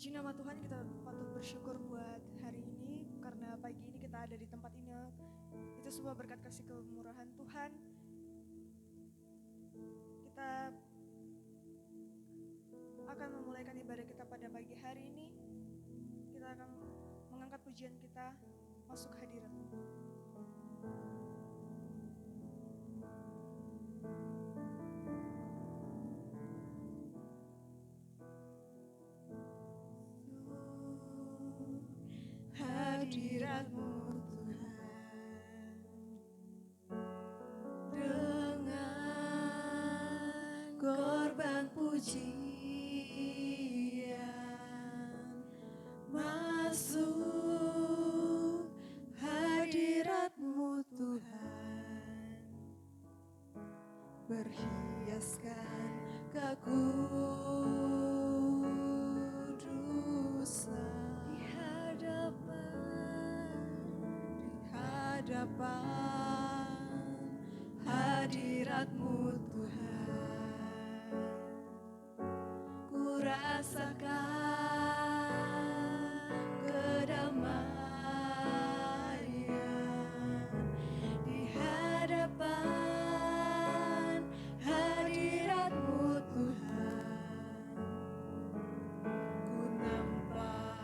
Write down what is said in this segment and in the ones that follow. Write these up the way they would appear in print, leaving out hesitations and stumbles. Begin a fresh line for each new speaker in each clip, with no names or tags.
Puji nama Tuhan, kita patut bersyukur buat hari ini karena pagi ini kita ada di tempat ini. Itu semua berkat kasih kemurahan Tuhan. Kita akan memulaikan ibadah kita pada pagi hari ini. Kita akan mengangkat pujian kita masuk hadirat. Hadirat-Mu Tuhan, dengan korban pujian masuk hadirat-Mu Tuhan, berhiaskan kekudusan hadapan hadirat-Mu Tuhan, ku rasakan kedamaian di hadapan hadirat-Mu Tuhan, ku nampak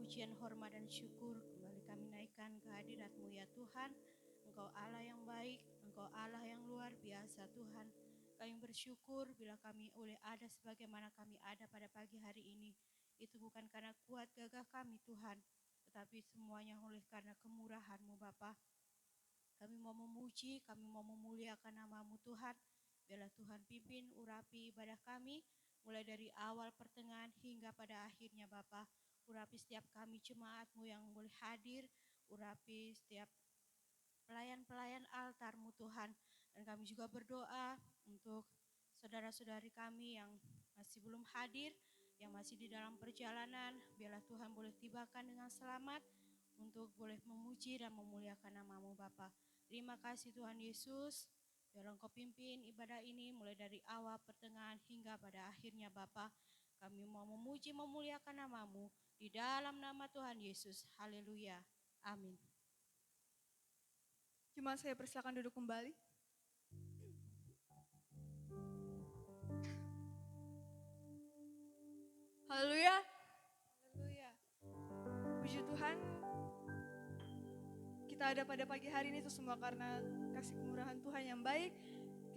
pujian, hormat, dan syukur kembali kami naikkan ke hadirat-Mu ya Tuhan. Engkau Allah yang baik, Engkau Allah yang luar biasa Tuhan. Kami bersyukur bila kami boleh ada sebagaimana kami ada pada pagi hari ini. Itu bukan karena kuat gagah kami Tuhan, tetapi semuanya oleh karena kemurahan-Mu Bapa. Kami mau memuji, kami mau memuliakan nama-Mu Tuhan. Biarlah Tuhan pimpin urapi ibadah kami, mulai dari awal pertengahan hingga pada akhirnya Bapa. Urapi setiap kami jemaat-Mu yang boleh hadir, urapi setiap pelayan-pelayan altar-Mu Tuhan. Dan kami juga berdoa untuk saudara-saudari kami yang masih belum hadir, yang masih di dalam perjalanan. Biarlah Tuhan boleh tibakan dengan selamat untuk boleh memuji dan memuliakan nama-Mu Bapa. Terima kasih Tuhan Yesus. Biar Engkau pimpin ibadah ini mulai dari awal, pertengahan hingga pada akhirnya Bapa. Kami mau memuji memuliakan nama-Mu di dalam nama Tuhan Yesus. Haleluya. Amin.
Jemaat saya persilakan duduk kembali. Haleluya. Haleluya. Puji Tuhan, kita ada pada pagi hari ini itu semua karena kasih kemurahan Tuhan yang baik.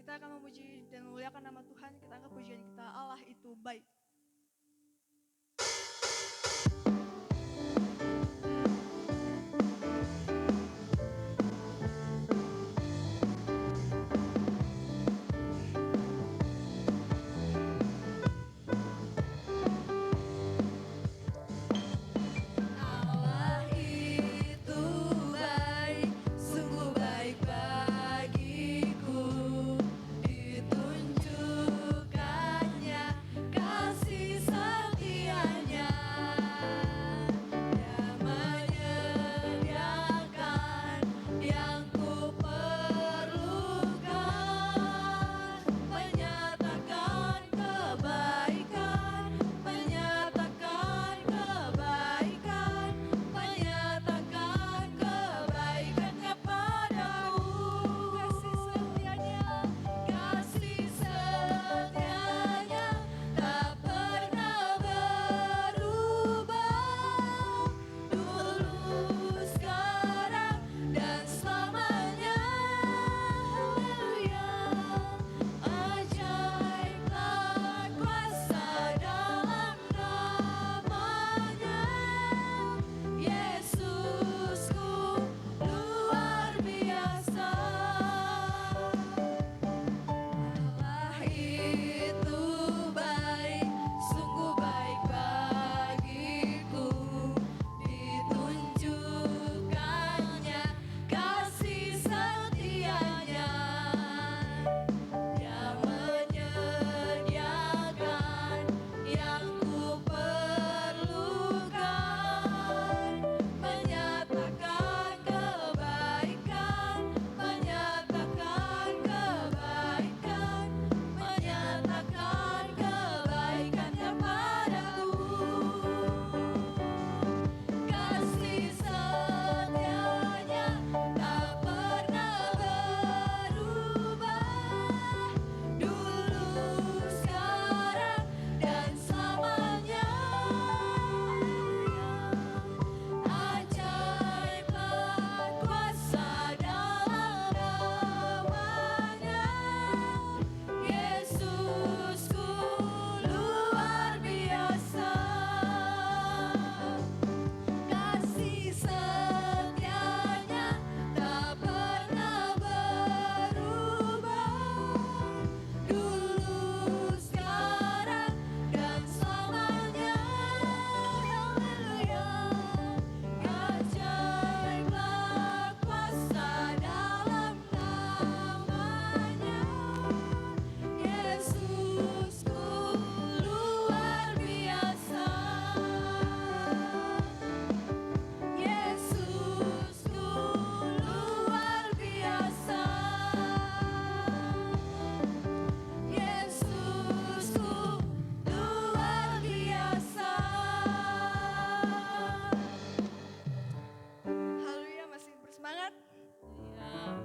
Kita akan memuji dan memuliakan nama Tuhan. Kita angkat pujian kita, Allah itu baik.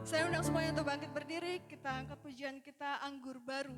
Saya undang semuanya untuk bangkit berdiri, kita angkat pujian kita Anggur Baru.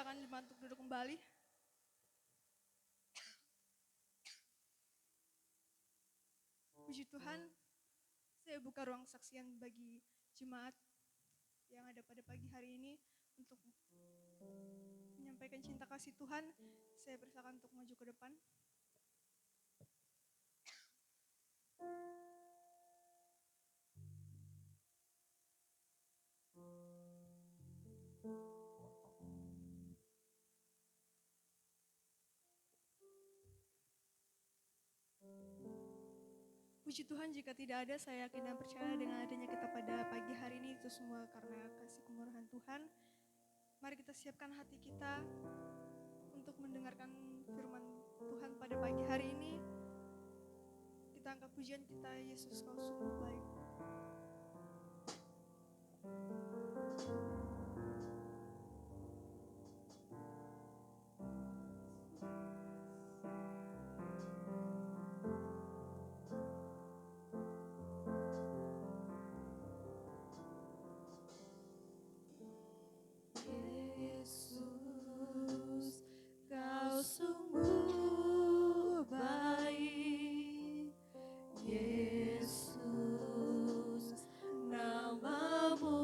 persilakan jemaat untuk duduk kembali. Puji Tuhan, saya buka ruang saksian bagi jemaat yang ada pada pagi hari ini untuk menyampaikan cinta kasih Tuhan. Saya persilakan untuk maju ke depan. Puji Tuhan, jika tidak ada, saya yakin dan percaya dengan adanya kita pada pagi hari ini itu semua karena kasih kemurahan Tuhan. Mari kita siapkan hati kita untuk mendengarkan firman Tuhan pada pagi hari ini. Kita angkat pujian kita, Yesus kau sungguh baik.
Yesus, kau sungguh baik. Yesus, namamu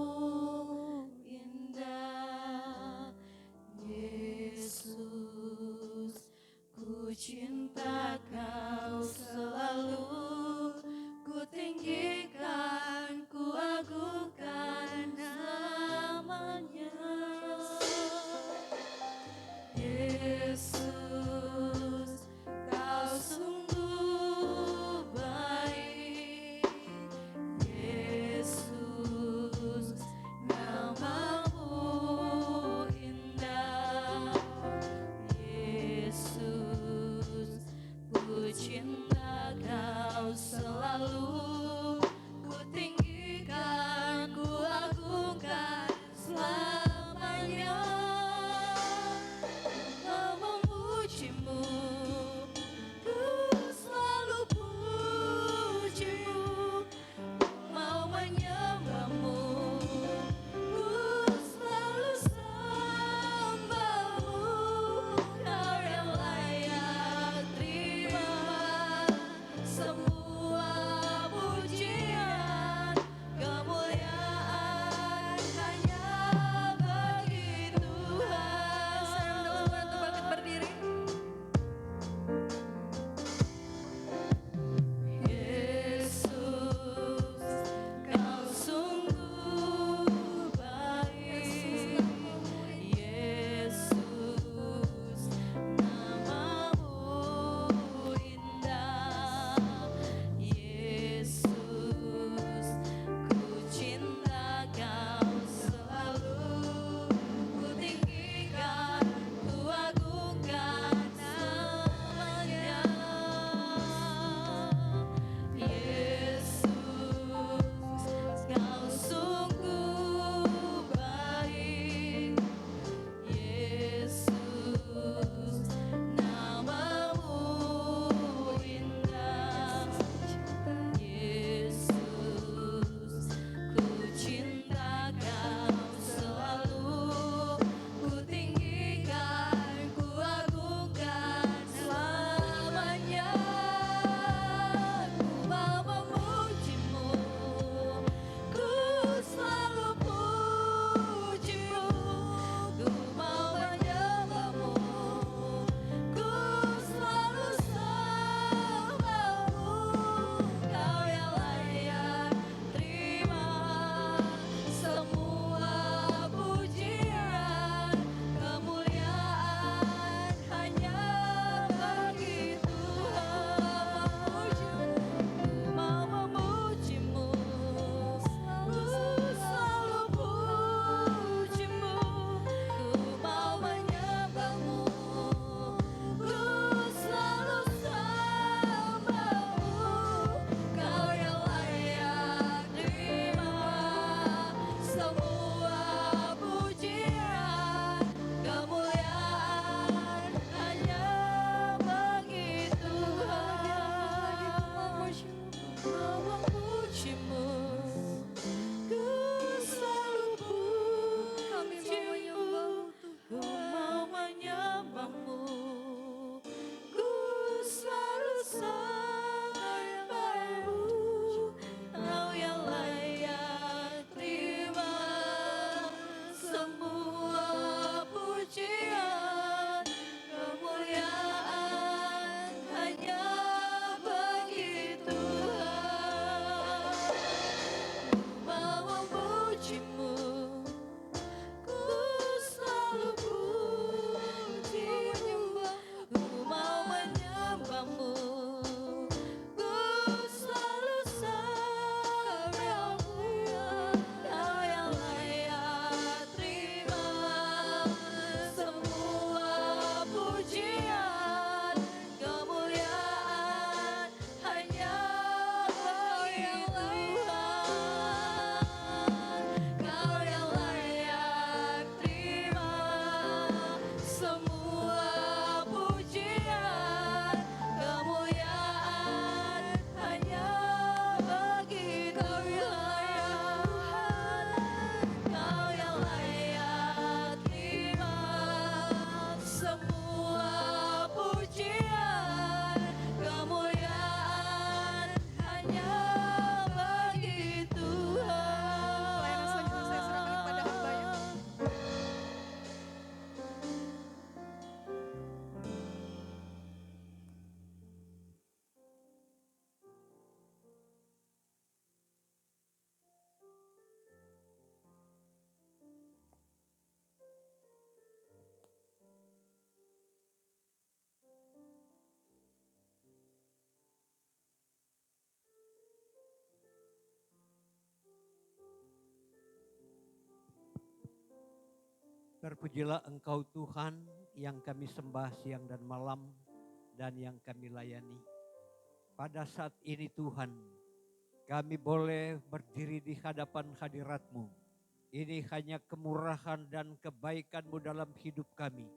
Terpujilah Engkau Tuhan yang kami sembah siang dan malam dan yang kami layani. Pada saat ini Tuhan, kami boleh berdiri di hadapan hadirat-Mu. Ini hanya kemurahan dan kebaikan-Mu dalam hidup kami.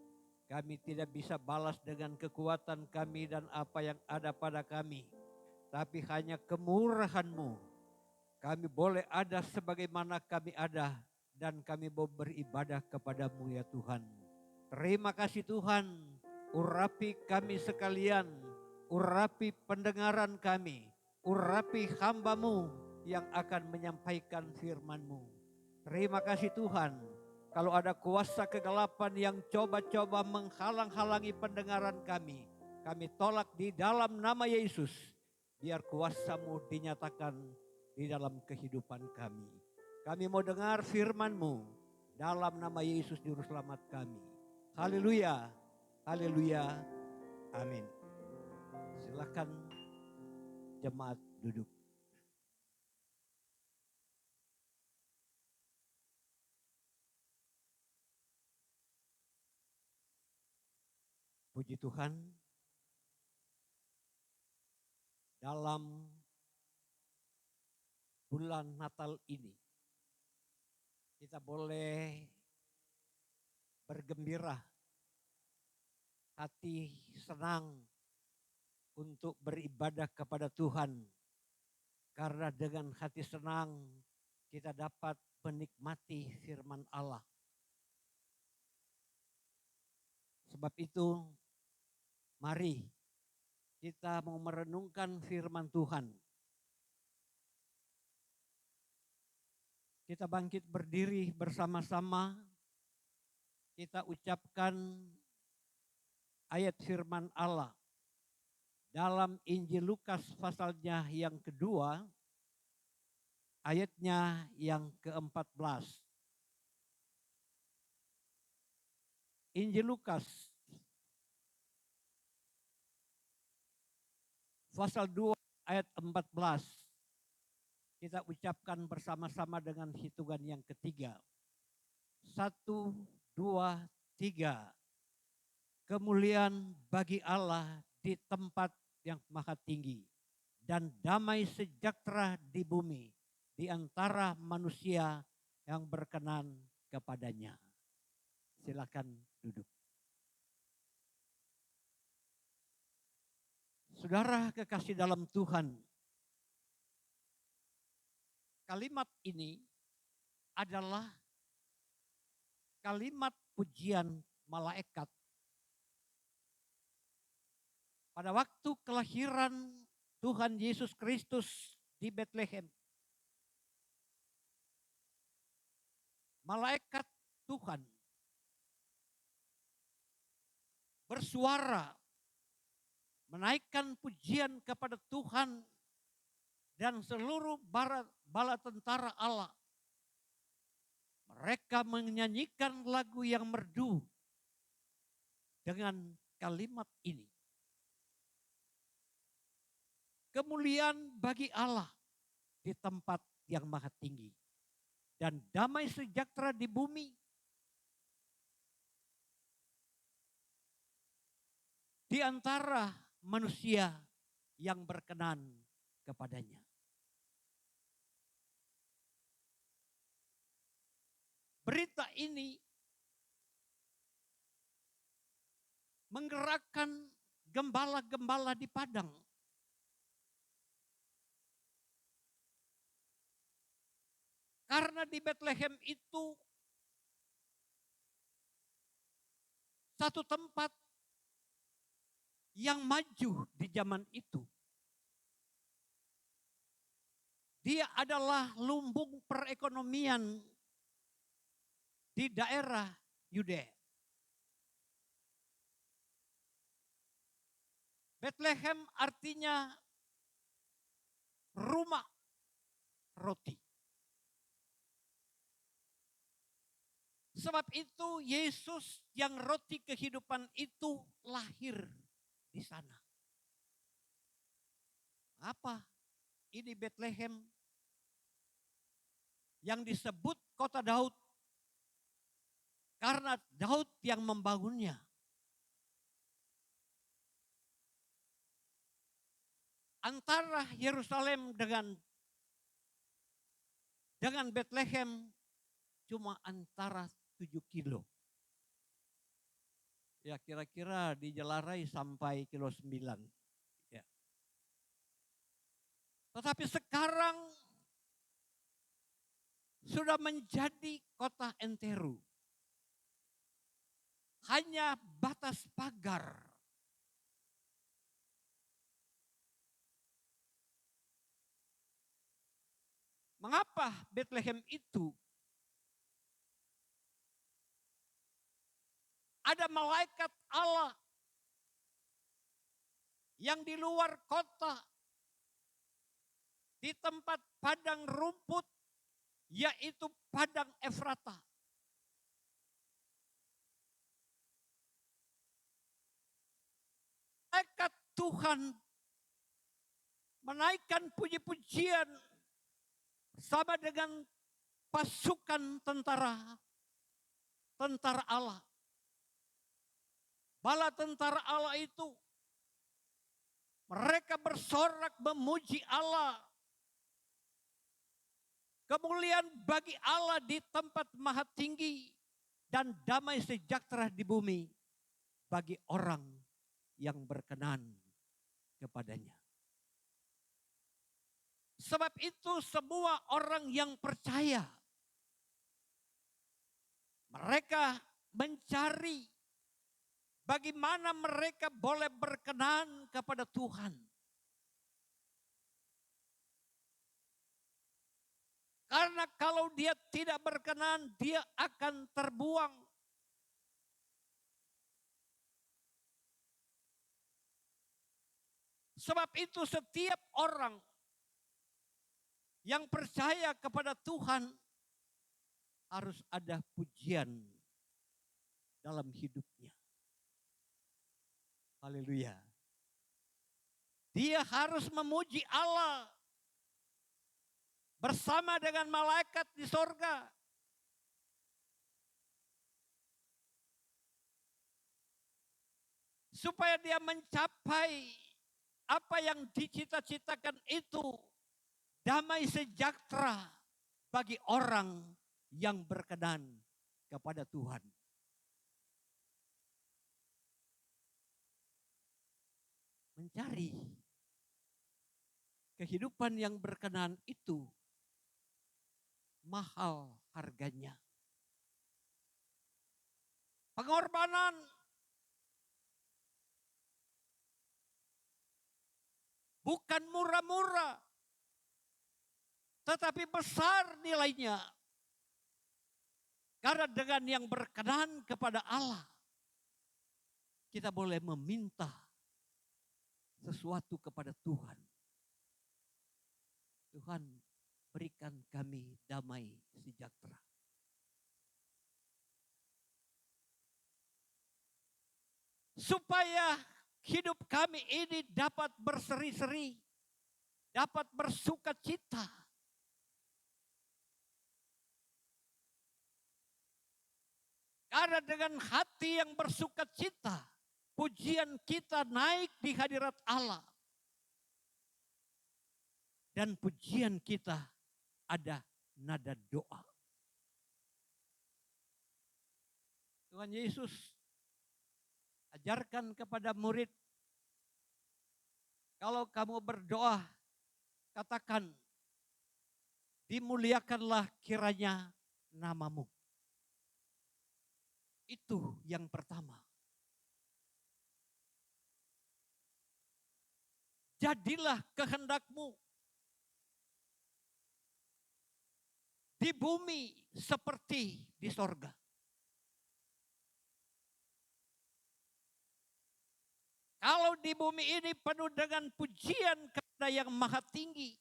Kami tidak bisa balas dengan kekuatan kami dan apa yang ada pada kami. Tapi hanya kemurahan-Mu. Kami boleh ada sebagaimana kami ada. Dan kami mau beribadah kepada-Mu ya Tuhan. Terima kasih Tuhan. Urapi kami sekalian. Urapi pendengaran kami. Urapi hamba-Mu yang akan menyampaikan firman-Mu. Terima kasih Tuhan. Kalau ada kuasa kegelapan yang coba-coba menghalang-halangi pendengaran kami. Kami tolak di dalam nama Yesus. Biar kuasa-Mu dinyatakan di dalam kehidupan kami. Kami mau dengar firman-Mu dalam nama Yesus Juru Selamat kami. Haleluya, haleluya, amin. Silakan jemaat duduk. Puji Tuhan, dalam bulan Natal ini kita boleh bergembira, hati senang untuk beribadah kepada Tuhan. Karena dengan hati senang kita dapat menikmati firman Allah. Sebab itu mari kita mau merenungkan firman Tuhan. Kita bangkit berdiri bersama-sama. Kita ucapkan ayat firman Allah dalam Injil Lukas pasalnya yang kedua, ayatnya yang ke-14. Injil Lukas pasal 2 ayat 14. Kita ucapkan bersama-sama dengan hitungan yang ketiga. 1, 2, 3. Kemuliaan bagi Allah di tempat yang maha tinggi. Dan damai sejahtera di bumi. Di antara manusia yang berkenan kepadanya. Silakan duduk. Saudara kekasih dalam Tuhan. Kalimat ini adalah kalimat pujian malaikat. Pada waktu kelahiran Tuhan Yesus Kristus di Betlehem. Malaikat Tuhan bersuara menaikkan pujian kepada Tuhan dan seluruh bala tentara Allah. Mereka menyanyikan lagu yang merdu dengan kalimat ini. Kemuliaan bagi Allah di tempat yang maha tinggi. Dan damai sejahtera di bumi. Di antara manusia yang berkenan kepadanya. Berita ini menggerakkan gembala-gembala di padang. Karena di Betlehem itu satu tempat yang maju di zaman itu. Dia adalah lumbung perekonomian di daerah Yudea. Betlehem artinya rumah roti. Sebab itu Yesus yang roti kehidupan itu lahir di sana. Apa? Ini Betlehem yang disebut kota Daud. Karena Daud yang membangunnya. Antara Yerusalem dengan Bethlehem cuma antara 7 kilo. Ya kira-kira dijelarai sampai kilo 9. Ya. Tetapi sekarang sudah menjadi kota enteru. Hanya batas pagar. Mengapa Bethlehem itu ada malaikat Allah yang di luar kota, di tempat padang rumput, yaitu padang Efrata. Malaikat Tuhan menaikkan puji-pujian sama dengan pasukan tentara Allah. Bala tentara Allah itu mereka bersorak memuji Allah. Kemuliaan bagi Allah di tempat maha tinggi dan damai sejahtera di bumi bagi orang yang berkenan kepadanya. Sebab itu semua orang yang percaya, mereka mencari bagaimana mereka boleh berkenan kepada Tuhan. Karena kalau dia tidak berkenan, dia akan terbuang. Sebab itu setiap orang yang percaya kepada Tuhan harus ada pujian dalam hidupnya. Haleluya. Dia harus memuji Allah bersama dengan malaikat di sorga. Supaya dia mencapai apa yang dicita-citakan itu. Damai sejahtera bagi orang yang berkenan kepada Tuhan. Mencari kehidupan yang berkenan itu mahal harganya. Pengorbanan bukan murah-murah, tetapi besar nilainya. Karena dengan yang berkenan kepada Allah, kita boleh meminta sesuatu kepada Tuhan. Tuhan, berikan kami damai sejahtera. Supaya hidup kami ini dapat berseri-seri, dapat bersuka cita. Karena dengan hati yang bersuka cita, pujian kita naik di hadirat Allah. Dan pujian kita ada nada doa. Tuhan Yesus ajarkan kepada murid, kalau kamu berdoa, katakan, dimuliakanlah kiranya namamu. Itu yang pertama. Jadilah kehendakmu di bumi seperti di sorga. Kalau di bumi ini penuh dengan pujian kepada yang maha tinggi,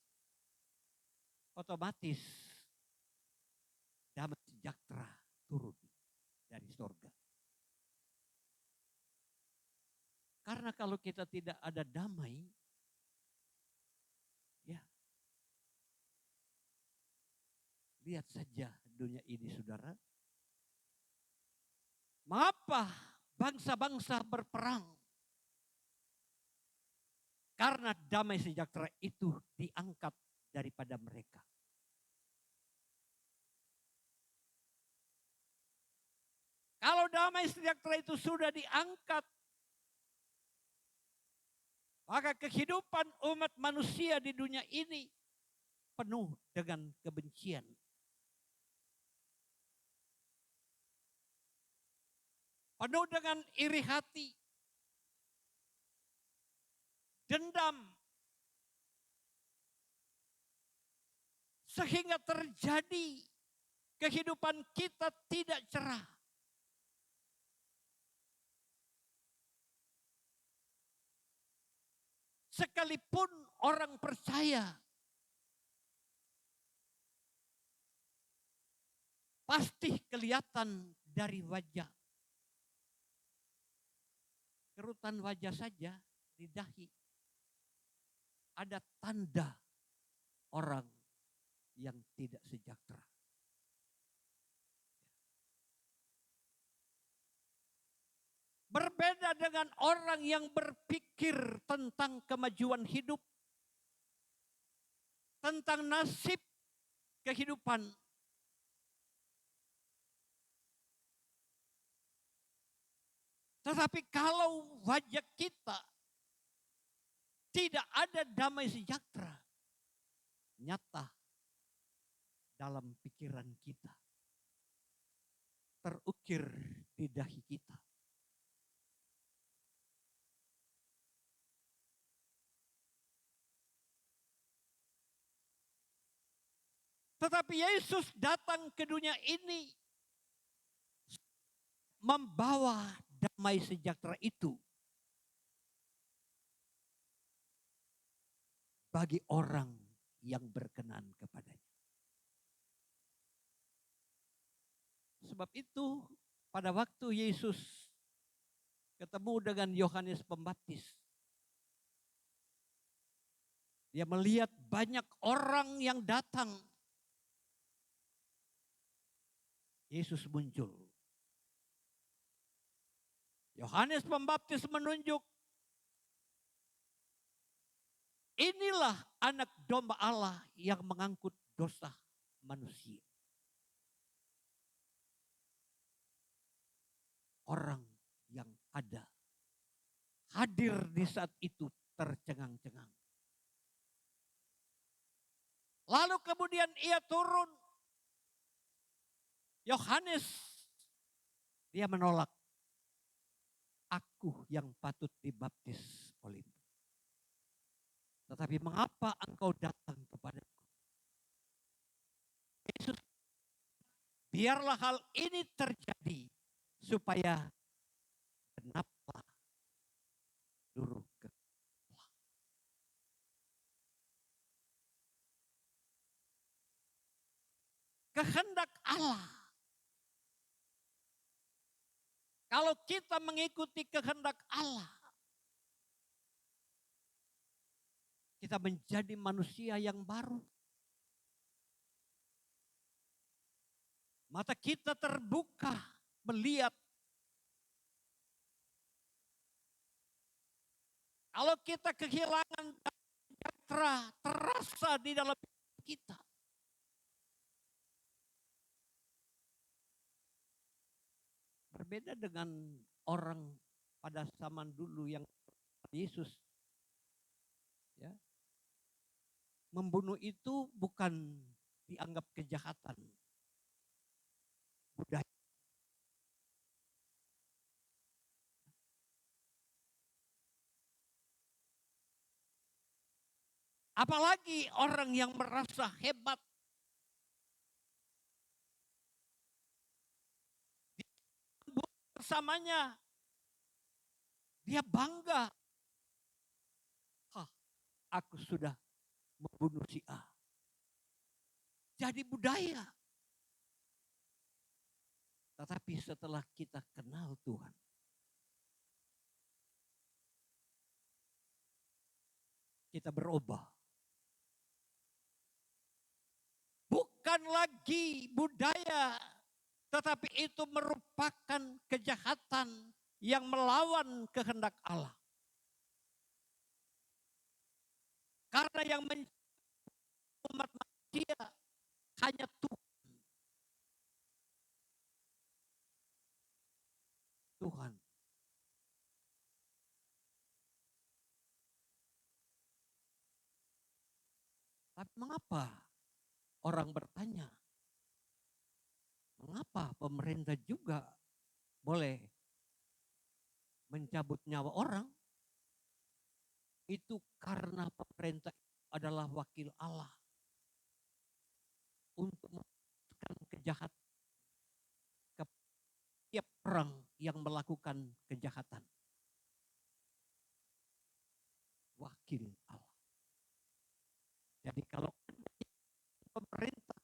otomatis damai sejahtera turun dari sorga. Karena kalau kita tidak ada damai, ya, lihat saja dunia ini, saudara. Mengapa bangsa-bangsa berperang? Karena damai sejahtera itu diangkat daripada mereka. Kalau damai sejahtera itu sudah diangkat, maka kehidupan umat manusia di dunia ini penuh dengan kebencian. Penuh dengan iri hati, dendam, sehingga terjadi kehidupan kita tidak cerah. Sekalipun orang percaya, pasti kelihatan dari wajah. Kerutan wajah saja di dahi. Ada tanda orang yang tidak sejahtera. Berbeda dengan orang yang berpikir tentang kemajuan hidup, tentang nasib kehidupan. Tetapi kalau wajah kita tidak ada damai sejahtera, nyata dalam pikiran kita, terukir di dahi kita. Tetapi Yesus datang ke dunia ini membawa damai sejahtera itu bagi orang yang berkenan kepadanya. Sebab itu pada waktu Yesus ketemu dengan Yohanes Pembaptis, dia melihat banyak orang yang datang. Yesus muncul. Yohanes Pembaptis menunjuk, inilah anak domba Allah yang mengangkut dosa manusia. Orang yang ada hadir di saat itu tercengang-cengang. Lalu kemudian ia turun. Yohanes, dia menolak. Aku yang patut dibaptis olehmu. Tetapi mengapa engkau datang kepadaku? Yesus, biarlah hal ini terjadi supaya genaplah huruf kehendak Allah. Kalau kita mengikuti kehendak Allah, kita menjadi manusia yang baru. Mata kita terbuka melihat. Kalau kita kehilangan sejahtera terasa di dalam kita. Berbeda dengan orang pada zaman dulu yang Yesus, ya, membunuh itu bukan dianggap kejahatan, budaya. Apalagi orang yang merasa hebat, bersamanya dia bangga. Aku sudah membunuh si A. Jadi budaya. Tetapi setelah kita kenal Tuhan, kita berubah. Bukan lagi budaya Tetapi itu merupakan kejahatan yang melawan kehendak Allah. Karena yang menciptakan umat manusia hanya Tuhan. Tapi mengapa orang bertanya, mengapa pemerintah juga boleh mencabut nyawa orang? Itu karena pemerintah adalah wakil Allah untuk melakukan kejahatan ke setiap orang yang melakukan kejahatan. Wakil Allah. Jadi kalau pemerintah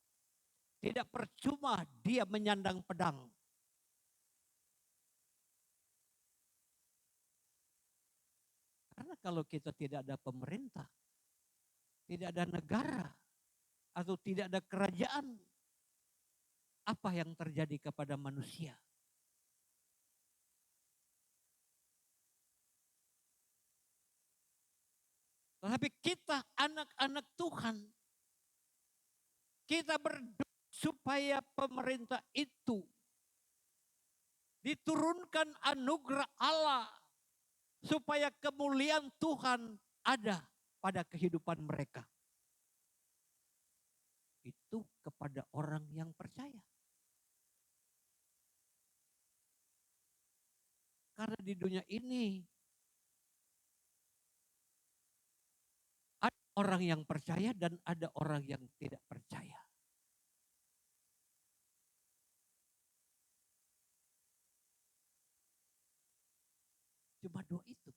tidak percuma dia menyandang pedang. Karena kalau kita tidak ada pemerintah, tidak ada negara, atau tidak ada kerajaan, apa yang terjadi kepada manusia? Tetapi kita anak-anak Tuhan, kita berdoa supaya pemerintah itu diturunkan anugerah Allah, supaya kemuliaan Tuhan ada pada kehidupan mereka. Itu kepada orang yang percaya. Karena di dunia ini ada orang yang percaya dan ada orang yang tidak percaya. Cuma dua itu.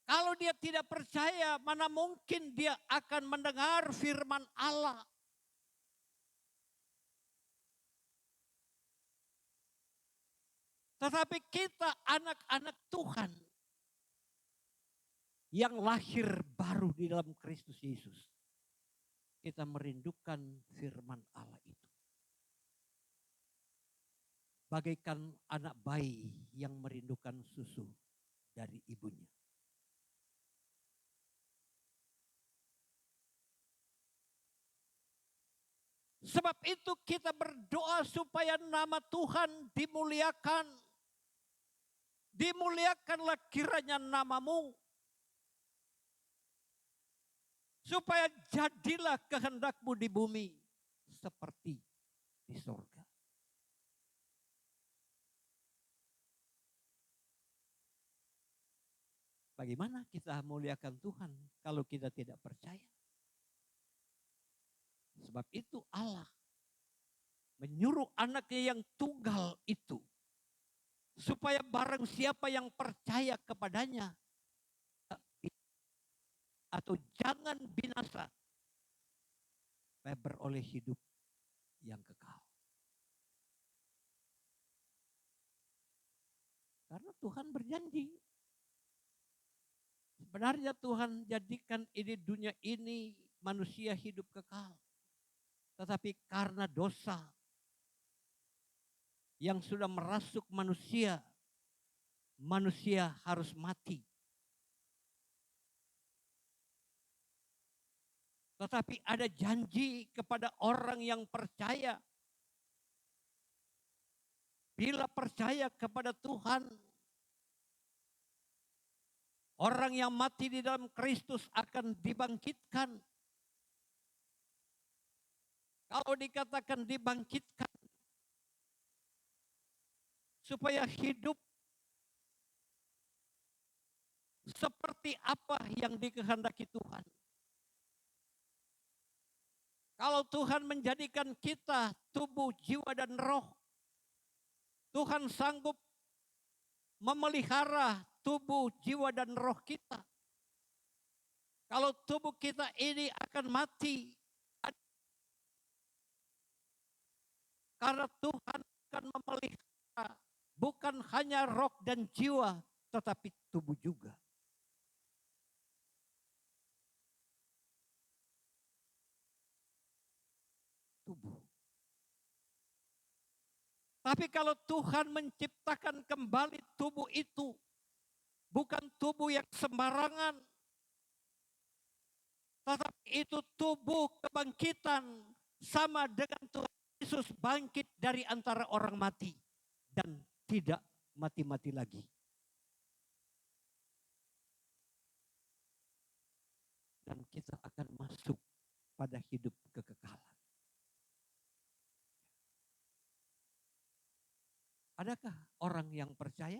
Kalau dia tidak percaya, mana mungkin dia akan mendengar firman Allah. Tetapi kita anak-anak Tuhan yang lahir baru di dalam Kristus Yesus, kita merindukan firman Allah itu. Bagaikan anak bayi yang merindukan susu dari ibunya. Sebab itu kita berdoa supaya nama Tuhan dimuliakan. Dimuliakanlah kiranya namamu. Supaya jadilah kehendakmu di bumi seperti di sorga. Bagaimana kita muliakan Tuhan kalau kita tidak percaya? Sebab itu Allah menyuruh anaknya yang tunggal itu, supaya barang siapa yang percaya kepadanya atau jangan binasa, supaya beroleh hidup yang kekal. Karena Tuhan berjanji. Sebenarnya Tuhan jadikan ini dunia ini manusia hidup kekal. Tetapi karena dosa yang sudah merasuk manusia, manusia harus mati. Tetapi ada janji kepada orang yang percaya. Bila percaya kepada Tuhan, orang yang mati di dalam Kristus akan dibangkitkan. Kalau dikatakan dibangkitkan, supaya hidup seperti apa yang dikehendaki Tuhan. Kalau Tuhan menjadikan kita tubuh, jiwa, dan roh, Tuhan sanggup memelihara tubuh, jiwa, dan roh kita. Kalau tubuh kita ini akan mati, karena Tuhan akan memelihara bukan hanya roh dan jiwa, tetapi tubuh juga. Tapi kalau Tuhan menciptakan kembali tubuh itu, bukan tubuh yang sembarangan, tetapi itu tubuh kebangkitan sama dengan Tuhan Yesus bangkit dari antara orang mati dan tidak mati-mati lagi. Dan kita akan masuk pada hidup kekekalan. Adakah orang yang percaya?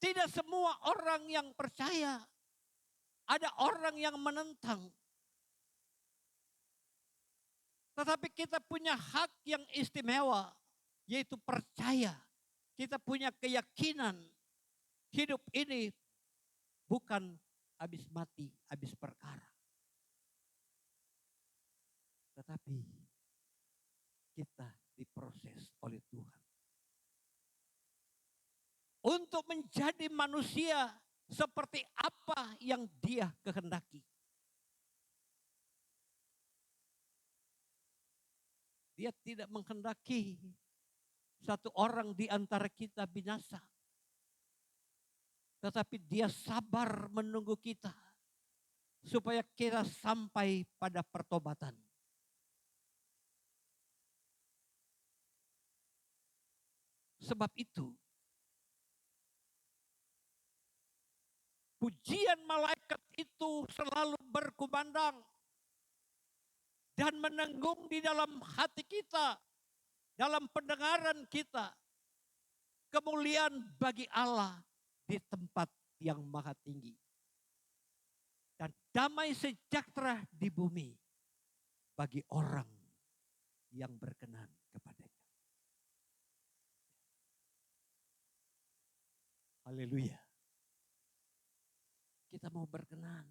Tidak semua orang yang percaya. Ada orang yang menentang. Tetapi kita punya hak yang istimewa, yaitu percaya. Kita punya keyakinan hidup ini bukan habis mati, habis perkara. Tetapi kita diproses oleh Tuhan. Untuk menjadi manusia seperti apa yang Dia kehendaki. Dia tidak menghendaki satu orang di antara kita binasa. Tetapi Dia sabar menunggu kita supaya kita sampai pada pertobatan. Sebab itu, pujian malaikat itu selalu berkumandang dan menenggung di dalam hati kita, dalam pendengaran kita. Kemuliaan bagi Allah di tempat yang maha tinggi. Dan damai sejahtera di bumi bagi orang yang berkenan kepadanya. Haleluya. Kita mau berkenan.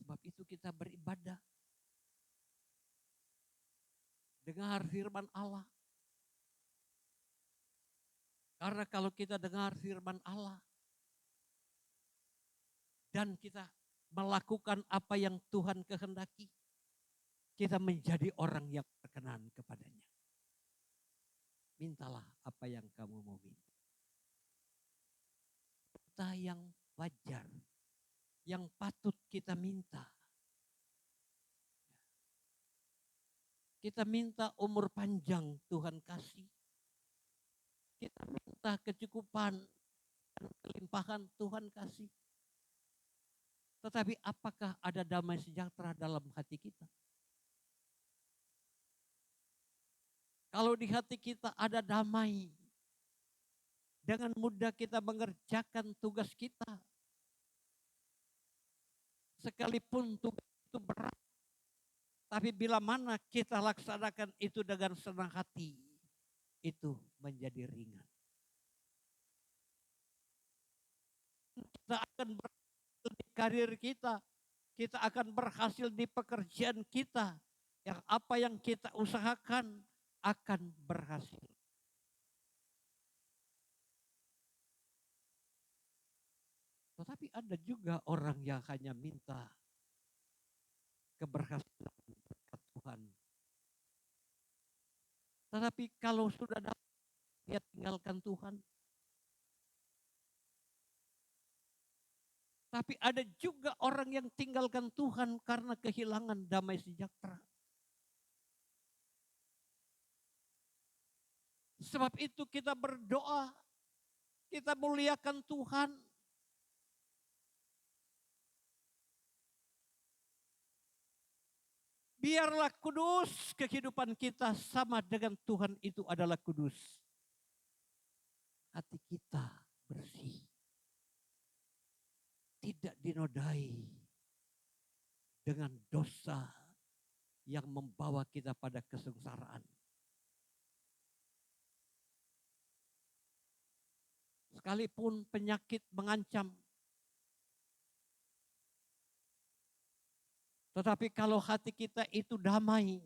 Sebab itu kita beribadah. Dengar firman Allah. Karena kalau kita dengar firman Allah dan kita melakukan apa yang Tuhan kehendaki, kita menjadi orang yang berkenan kepadanya. Mintalah apa yang kamu mau minta. Minta yang wajar, yang patut kita minta. Kita minta umur panjang Tuhan kasih. Kita minta kecukupan dan kelimpahan Tuhan kasih. Tetapi apakah ada damai sejahtera dalam hati kita? Kalau di hati kita ada damai, dengan mudah kita mengerjakan tugas kita. Sekalipun tugas itu berat, tapi bila mana kita laksanakan itu dengan senang hati, itu menjadi ringan. Kita akan berhasil di karir kita, kita akan berhasil di pekerjaan kita, yang apa yang kita usahakan akan berhasil. Tetapi ada juga orang yang hanya minta keberhasilan berkat Tuhan. Tetapi kalau sudah dapat, dia tinggalkan Tuhan. Tapi ada juga orang yang tinggalkan Tuhan karena kehilangan damai sejahtera. Sebab itu kita berdoa, kita muliakan Tuhan. Biarlah kudus kehidupan kita sama dengan Tuhan itu adalah kudus. Hati kita bersih. Tidak dinodai dengan dosa yang membawa kita pada kesengsaraan. Sekalipun penyakit mengancam, tetapi kalau hati kita itu damai,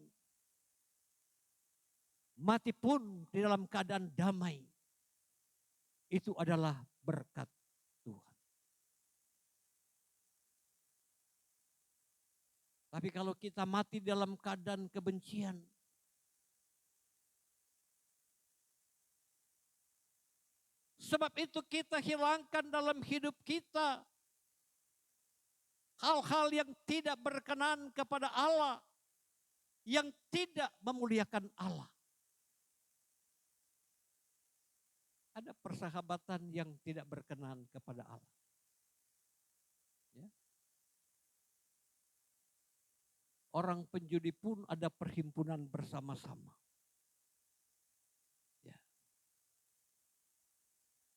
mati pun di dalam keadaan damai, itu adalah berkat Tuhan. Tapi kalau kita mati dalam keadaan kebencian, sebab itu kita hilangkan dalam hidup kita hal-hal yang tidak berkenan kepada Allah, yang tidak memuliakan Allah. Ada persahabatan yang tidak berkenan kepada Allah. Ya. Orang penjudi pun ada perhimpunan bersama-sama. Ya.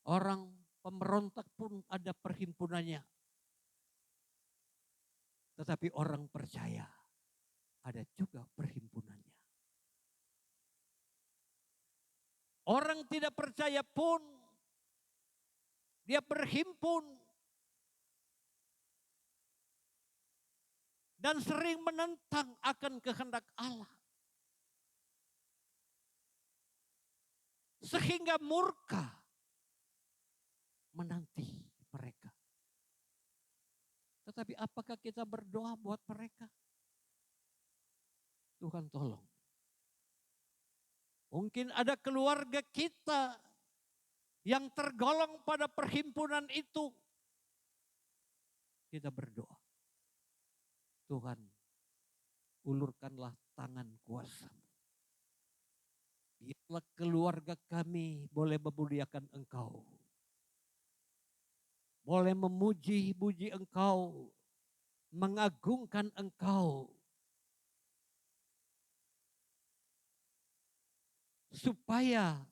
Orang pemberontak pun ada perhimpunannya. Tetapi orang percaya ada juga perhimpunannya. Orang tidak percaya pun dia berhimpun dan sering menentang akan kehendak Allah. Sehingga murka menanti mereka. Tetapi apakah kita berdoa buat mereka? Tuhan tolong. Mungkin ada keluarga kita yang tergolong pada perhimpunan itu. Kita berdoa. Tuhan, ulurkanlah tangan kuasa-Mu. Biarlah keluarga kami boleh memuliakan Engkau. Boleh memuji-puji Engkau. Mengagungkan Engkau. Supaya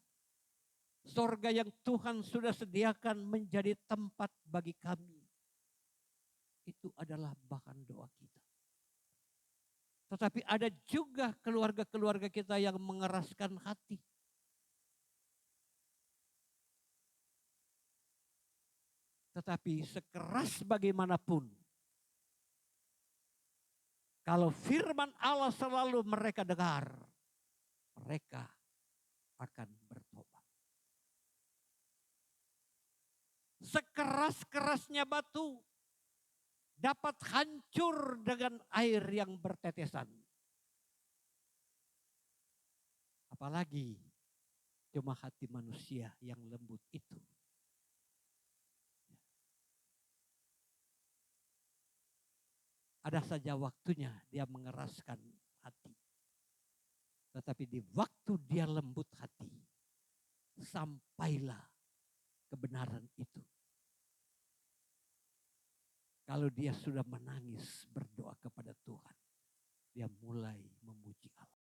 sorga yang Tuhan sudah sediakan menjadi tempat bagi kami. Itu adalah bahan doa kita. Tetapi ada juga keluarga-keluarga kita yang mengeraskan hati. Tetapi sekeras bagaimanapun, kalau firman Allah selalu mereka dengar, mereka akan bertobat. Sekeras-kerasnya batu dapat hancur dengan air yang bertetesan. Apalagi cuma hati manusia yang lembut itu. Ada saja waktunya dia mengeraskan hati. Tetapi di waktu dia lembut hati, sampailah kebenaran itu. Kalau dia sudah menangis berdoa kepada Tuhan, dia mulai memuji Allah.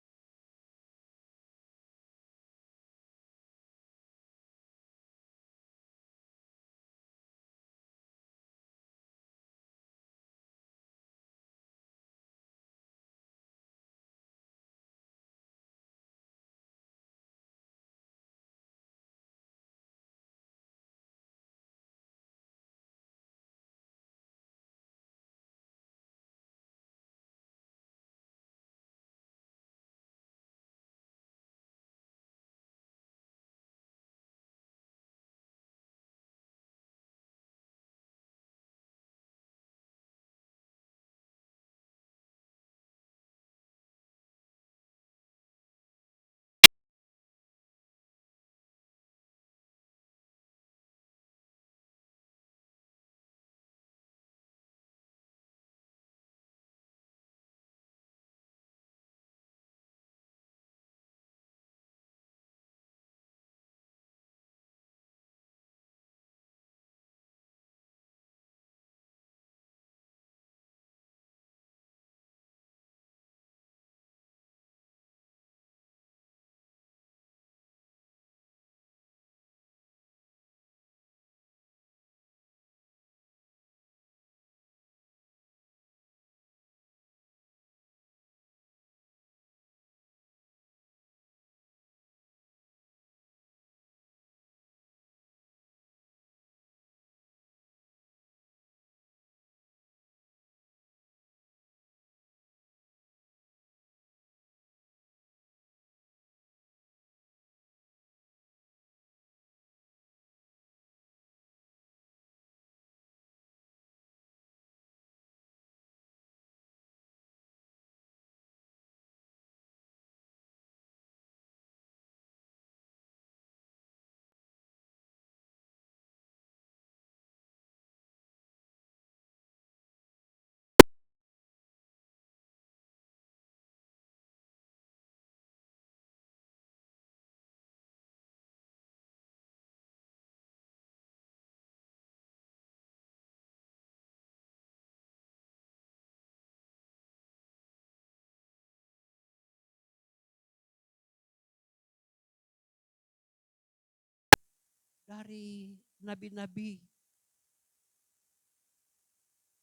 dari nabi-nabi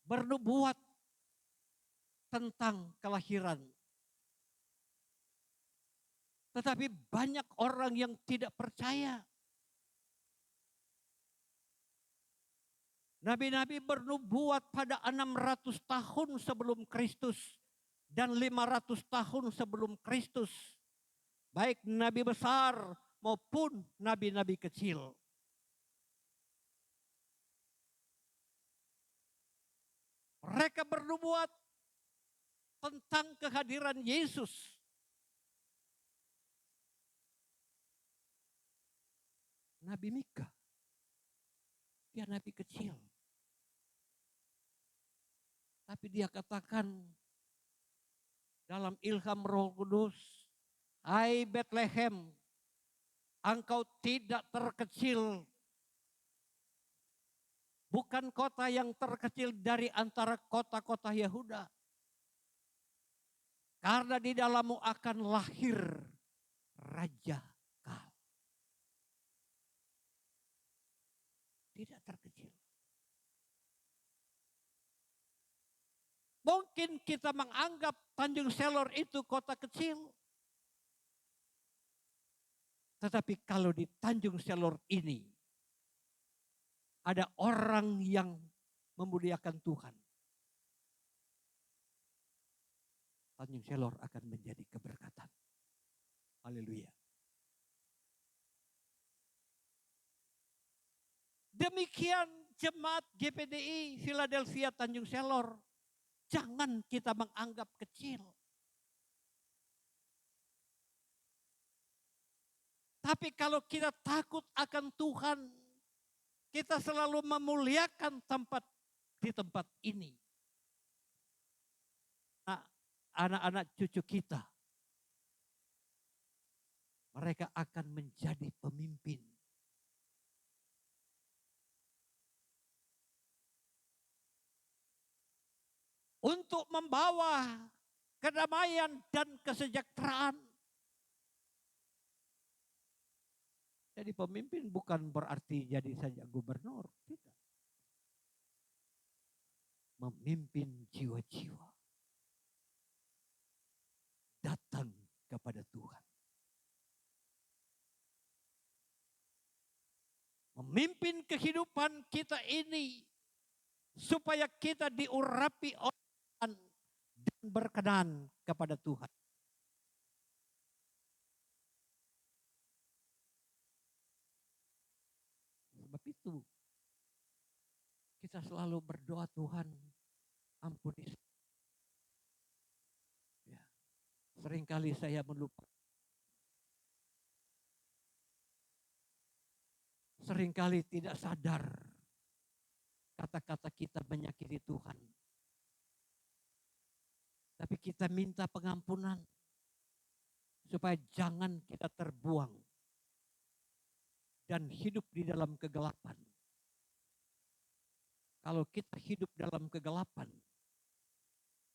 bernubuat tentang kelahiran. Tetapi banyak orang yang tidak percaya. Nabi-nabi bernubuat pada 600 tahun sebelum Kristus dan 500 tahun sebelum Kristus. Baik nabi besar maupun nabi-nabi kecil. Mereka bernubuat tentang kehadiran Yesus. Nabi Mika, dia nabi kecil. Tapi dia katakan dalam ilham Roh Kudus, hai Bethlehem, engkau tidak terkecil. Bukan kota yang terkecil dari antara kota-kota Yehuda. Karena di dalammu akan lahir Raja Kal. Tidak terkecil. Mungkin kita menganggap Tanjung Selor itu kota kecil. Tetapi kalau di Tanjung Selor ini ada orang yang memuliakan Tuhan, Tanjung Selor akan menjadi keberkatan. Haleluya. Demikian jemaat GPDI Philadelphia Tanjung Selor. Jangan kita menganggap kecil. Tapi kalau kita takut akan Tuhan, kita selalu memuliakan di tempat ini. Nah, anak-anak cucu kita, mereka akan menjadi pemimpin. Untuk membawa kedamaian dan kesejahteraan. Jadi pemimpin bukan berarti jadi saja gubernur. Tidak. Memimpin jiwa-jiwa. Datang kepada Tuhan. Memimpin kehidupan kita ini. Supaya kita diurapi oleh Tuhan dan berkenan kepada Tuhan. Sebab itu kita selalu berdoa, Tuhan ampuni. Ya, seringkali saya melupakan. Seringkali tidak sadar kata-kata kita menyakiti Tuhan. Tapi kita minta pengampunan supaya jangan kita terbuang dan hidup di dalam kegelapan. Kalau kita hidup dalam kegelapan,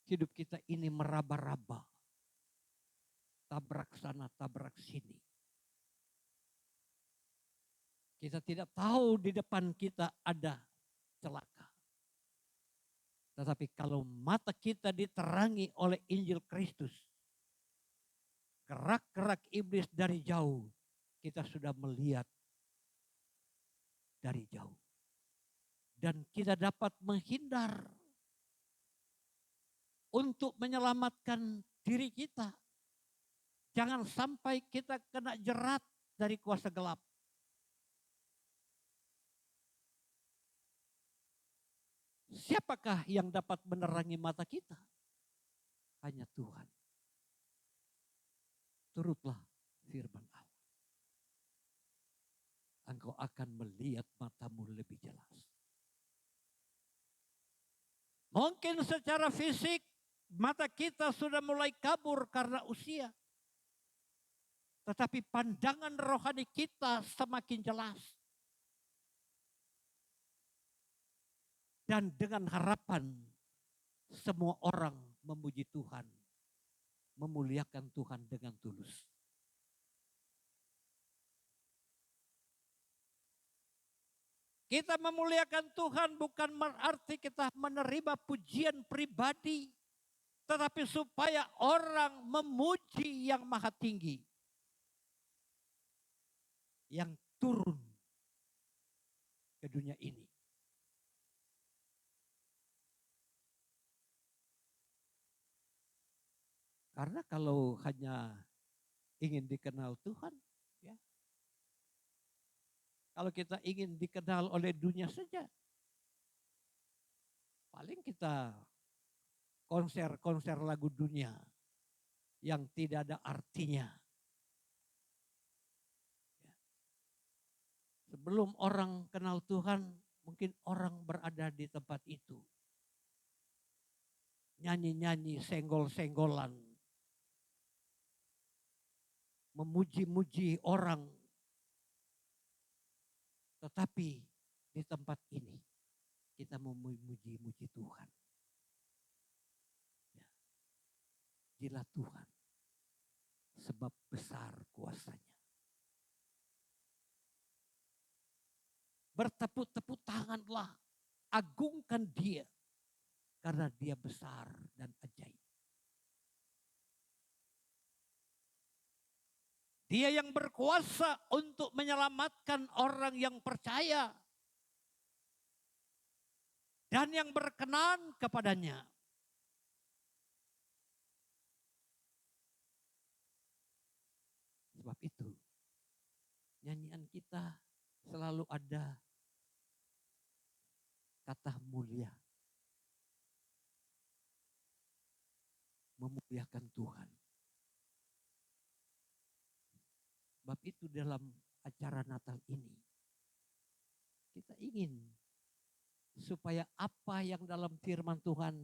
hidup kita ini meraba-raba. Tabrak sana, tabrak sini. Kita tidak tahu di depan kita ada celaka. Tetapi kalau mata kita diterangi oleh Injil Kristus, gerak-gerak iblis dari jauh, kita sudah melihat dari jauh. Dan kita dapat menghindar untuk menyelamatkan diri kita. Jangan sampai kita kena jerat dari kuasa gelap. Siapakah yang dapat menerangi mata kita? Hanya Tuhan. Turutlah firman Allah. Engkau akan melihat matamu lebih jelas. Mungkin secara fisik mata kita sudah mulai kabur karena usia. Tetapi pandangan rohani kita semakin jelas. Dan dengan harapan semua orang memuji Tuhan. Memuliakan Tuhan dengan tulus. Kita memuliakan Tuhan bukan berarti kita menerima pujian pribadi, tetapi supaya orang memuji yang maha tinggi, yang turun ke dunia ini. Karena kalau hanya ingin dikenal Tuhan, ya, kalau kita ingin dikenal oleh dunia saja, paling kita konser-konser lagu dunia yang tidak ada artinya. Sebelum orang kenal Tuhan, mungkin orang berada di tempat itu. Nyanyi-nyanyi, senggol-senggolan. Memuji-muji orang. Tetapi di tempat ini, kita memuji-muji Tuhan. Ya. Dilah Tuhan, sebab besar kuasanya. Bertepuk-tepuk tanganlah, agungkan Dia, karena Dia besar dan ajaib. Dia yang berkuasa untuk menyelamatkan orang yang percaya dan yang berkenan kepadanya. Sebab itu, nyanyian kita selalu ada kata mulia. Memuliakan Tuhan. Sebab itu dalam acara Natal ini, kita ingin supaya apa yang dalam firman Tuhan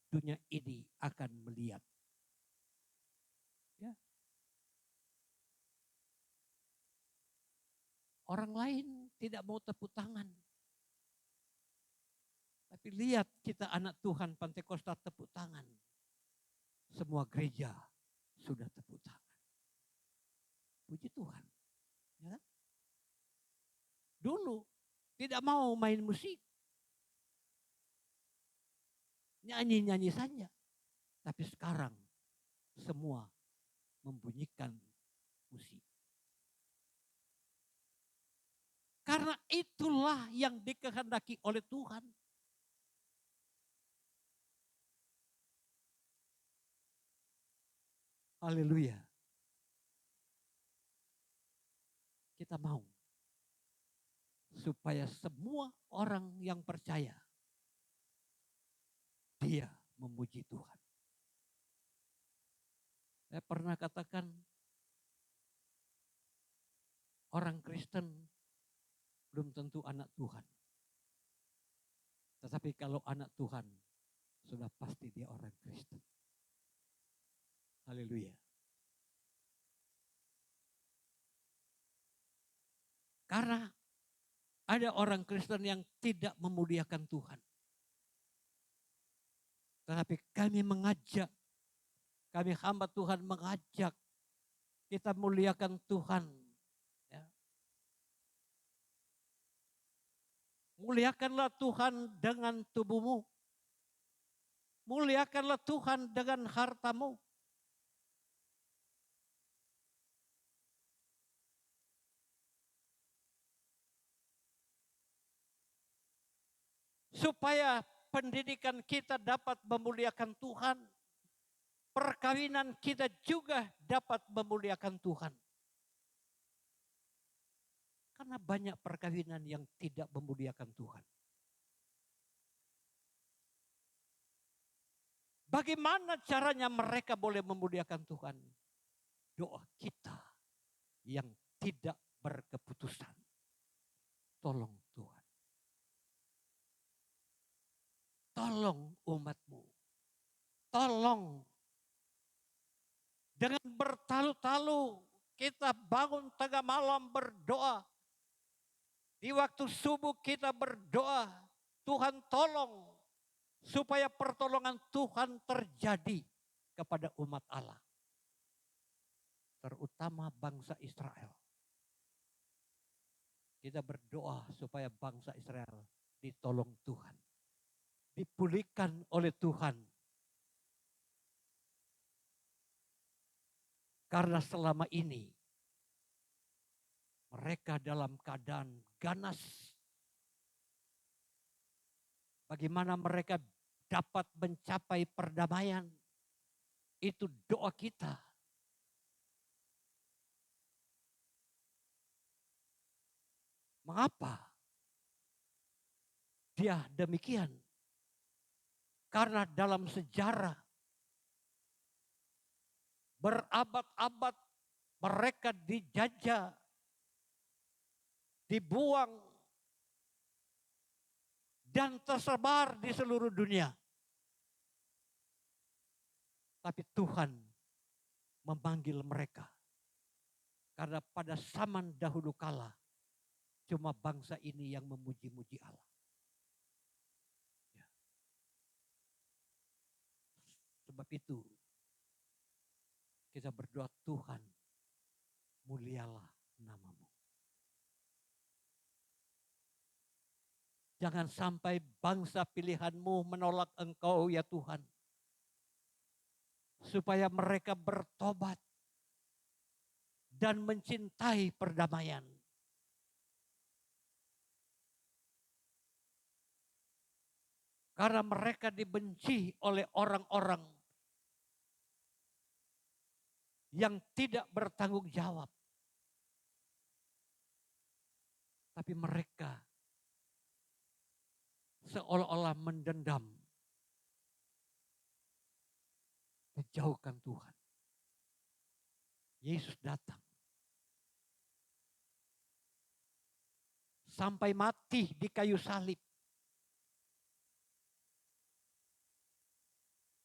dunia ini akan melihat. Ya. Orang lain tidak mau tepuk tangan. Tapi lihat kita anak Tuhan Pantekosta tepuk tangan. Semua gereja sudah tepuk tangan. Puji Tuhan. Ya. Dulu tidak mau main musik. Nyanyi-nyanyi saja. Tapi sekarang semua membunyikan musik. Karena itulah yang dikehendaki oleh Tuhan. Haleluya. Kita mau supaya semua orang yang percaya dia memuji Tuhan. Saya pernah katakan orang Kristen belum tentu anak Tuhan. Tetapi kalau anak Tuhan sudah pasti dia orang Kristen. Haleluya. Karena ada orang Kristen yang tidak memuliakan Tuhan. Tetapi kami mengajak, kami hamba Tuhan mengajak kita muliakan Tuhan. Ya. Muliakanlah Tuhan dengan tubuhmu. Muliakanlah Tuhan dengan hartamu. Supaya pendidikan kita dapat memuliakan Tuhan. Perkawinan kita juga dapat memuliakan Tuhan. Karena banyak perkawinan yang tidak memuliakan Tuhan. Bagaimana caranya mereka boleh memuliakan Tuhan? Doa kita yang tidak berkeputusan. Tolong Tuhan. Tolong umatmu. Tolong. Dengan bertalu-talu kita bangun tengah malam berdoa. Di waktu subuh kita berdoa. Tuhan tolong. Supaya pertolongan Tuhan terjadi kepada umat Allah. Terutama bangsa Israel. Kita berdoa supaya bangsa Israel ditolong Tuhan. Dipulihkan oleh Tuhan. Karena selama ini mereka dalam keadaan ganas. Bagaimana mereka dapat mencapai perdamaian. Itu doa kita. Mengapa dia demikian? Karena dalam sejarah berabad-abad mereka dijajah, dibuang, dan tersebar di seluruh dunia. Tapi Tuhan memanggil mereka. Karena pada zaman dahulu kala, cuma bangsa ini yang memuji-muji Allah. Ya. Sebab itu, kita berdoa, Tuhan, mulialah namamu. Jangan sampai bangsa pilihanmu menolak Engkau ya Tuhan. Supaya mereka bertobat dan mencintai perdamaian. Karena mereka dibenci oleh orang-orang yang tidak bertanggung jawab. Tapi mereka seolah-olah mendendam. Dijauhkan Tuhan. Yesus datang. Sampai mati di kayu salib.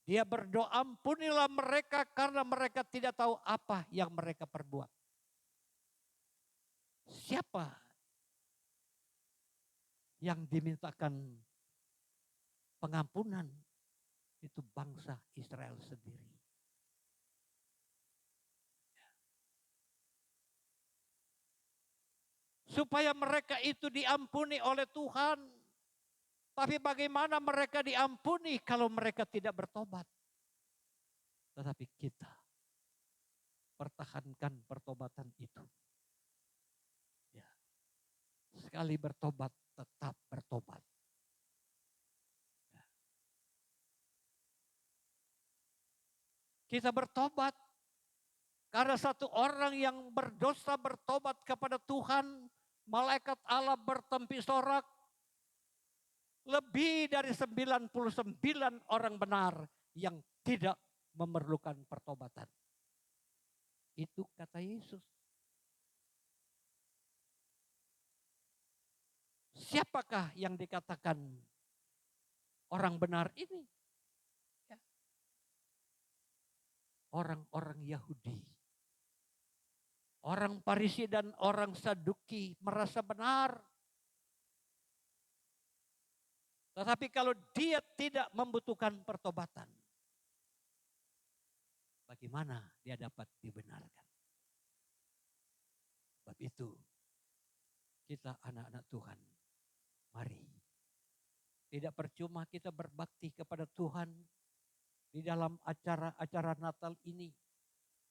Dia berdoa, ampunilah mereka karena mereka tidak tahu apa yang mereka perbuat. Siapa yang dimintakan pengampunan? Itu bangsa Israel sendiri. Supaya mereka itu diampuni oleh Tuhan. Tapi bagaimana mereka diampuni kalau mereka tidak bertobat? Tetapi kita pertahankan pertobatan itu. Ya. Sekali bertobat, tetap bertobat. Ya. Kita bertobat karena satu orang yang berdosa bertobat kepada Tuhan, malaikat Allah bertempi sorak. Lebih dari 99 orang benar yang tidak memerlukan pertobatan. Itu kata Yesus. Siapakah yang dikatakan orang benar ini? Ya. Orang-orang Yahudi. Orang Farisi dan orang Saduki merasa benar. Tetapi kalau dia tidak membutuhkan pertobatan, bagaimana dia dapat dibenarkan? Sebab itu, kita anak-anak Tuhan, mari. Tidak percuma kita berbakti kepada Tuhan di dalam acara-acara Natal ini.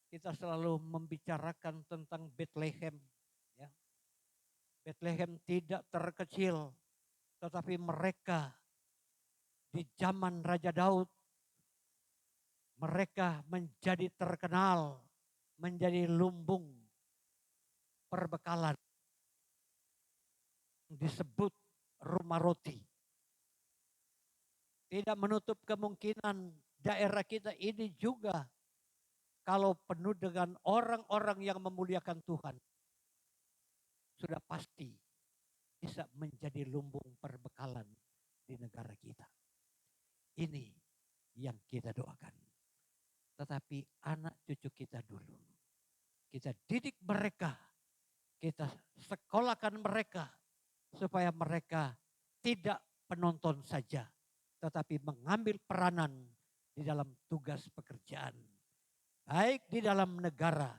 Kita selalu membicarakan tentang Bethlehem. Ya. Bethlehem tidak terkecil. Tetapi mereka di zaman Raja Daud, mereka menjadi terkenal, menjadi lumbung perbekalan. Disebut rumah roti. Tidak menutup kemungkinan daerah kita ini juga kalau penuh dengan orang-orang yang memuliakan Tuhan, sudah pasti bisa menjadi lumbung perbekalan di negara kita. Ini yang kita doakan. Tetapi anak cucu kita dulu. Kita didik mereka. Kita sekolahkan mereka. Supaya mereka tidak penonton saja. Tetapi mengambil peranan di dalam tugas pekerjaan. Baik di dalam negara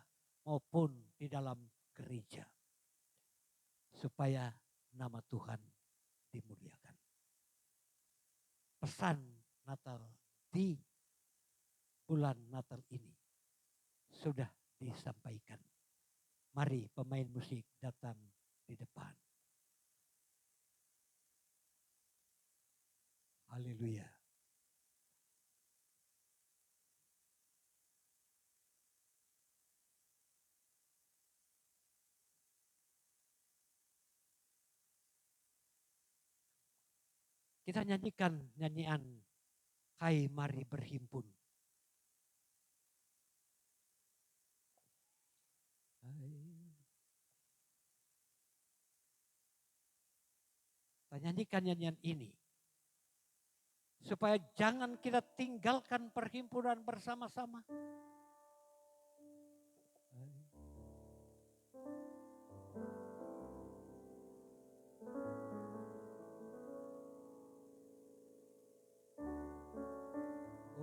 maupun di dalam gereja. supaya nama Tuhan dimuliakan. Pesan Natal di bulan Natal ini sudah disampaikan. Mari pemain musik datang di depan. Haleluya. Kita nyanyikan nyanyian Hai Mari Berhimpun. Kita nyanyikan nyanyian ini. Supaya jangan kita tinggalkan perhimpunan bersama-sama.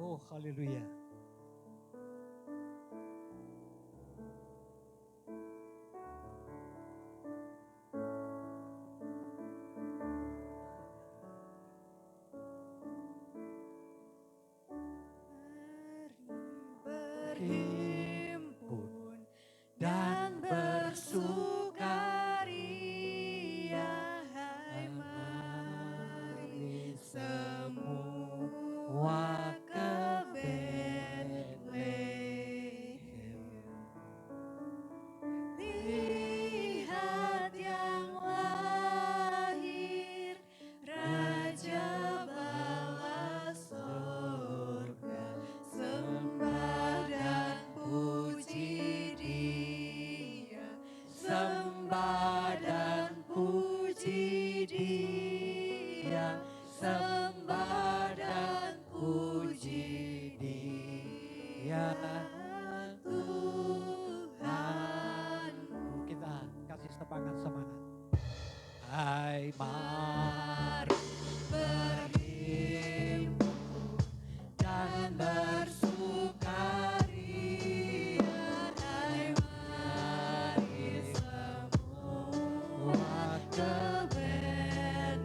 Oh, haleluya.
Berhimpun dan bersukaria, hai mari semua ke Betlehem. Lihat yang lahir, Raja bala sorga, sembah dan puji Dia, sembah dan puji Dia, sembah dan puji Dia, Tuhan.
Kita kasih semangat. Hai mari
Berhimpun dan bersukaria, hai mari semua ke Betlehem.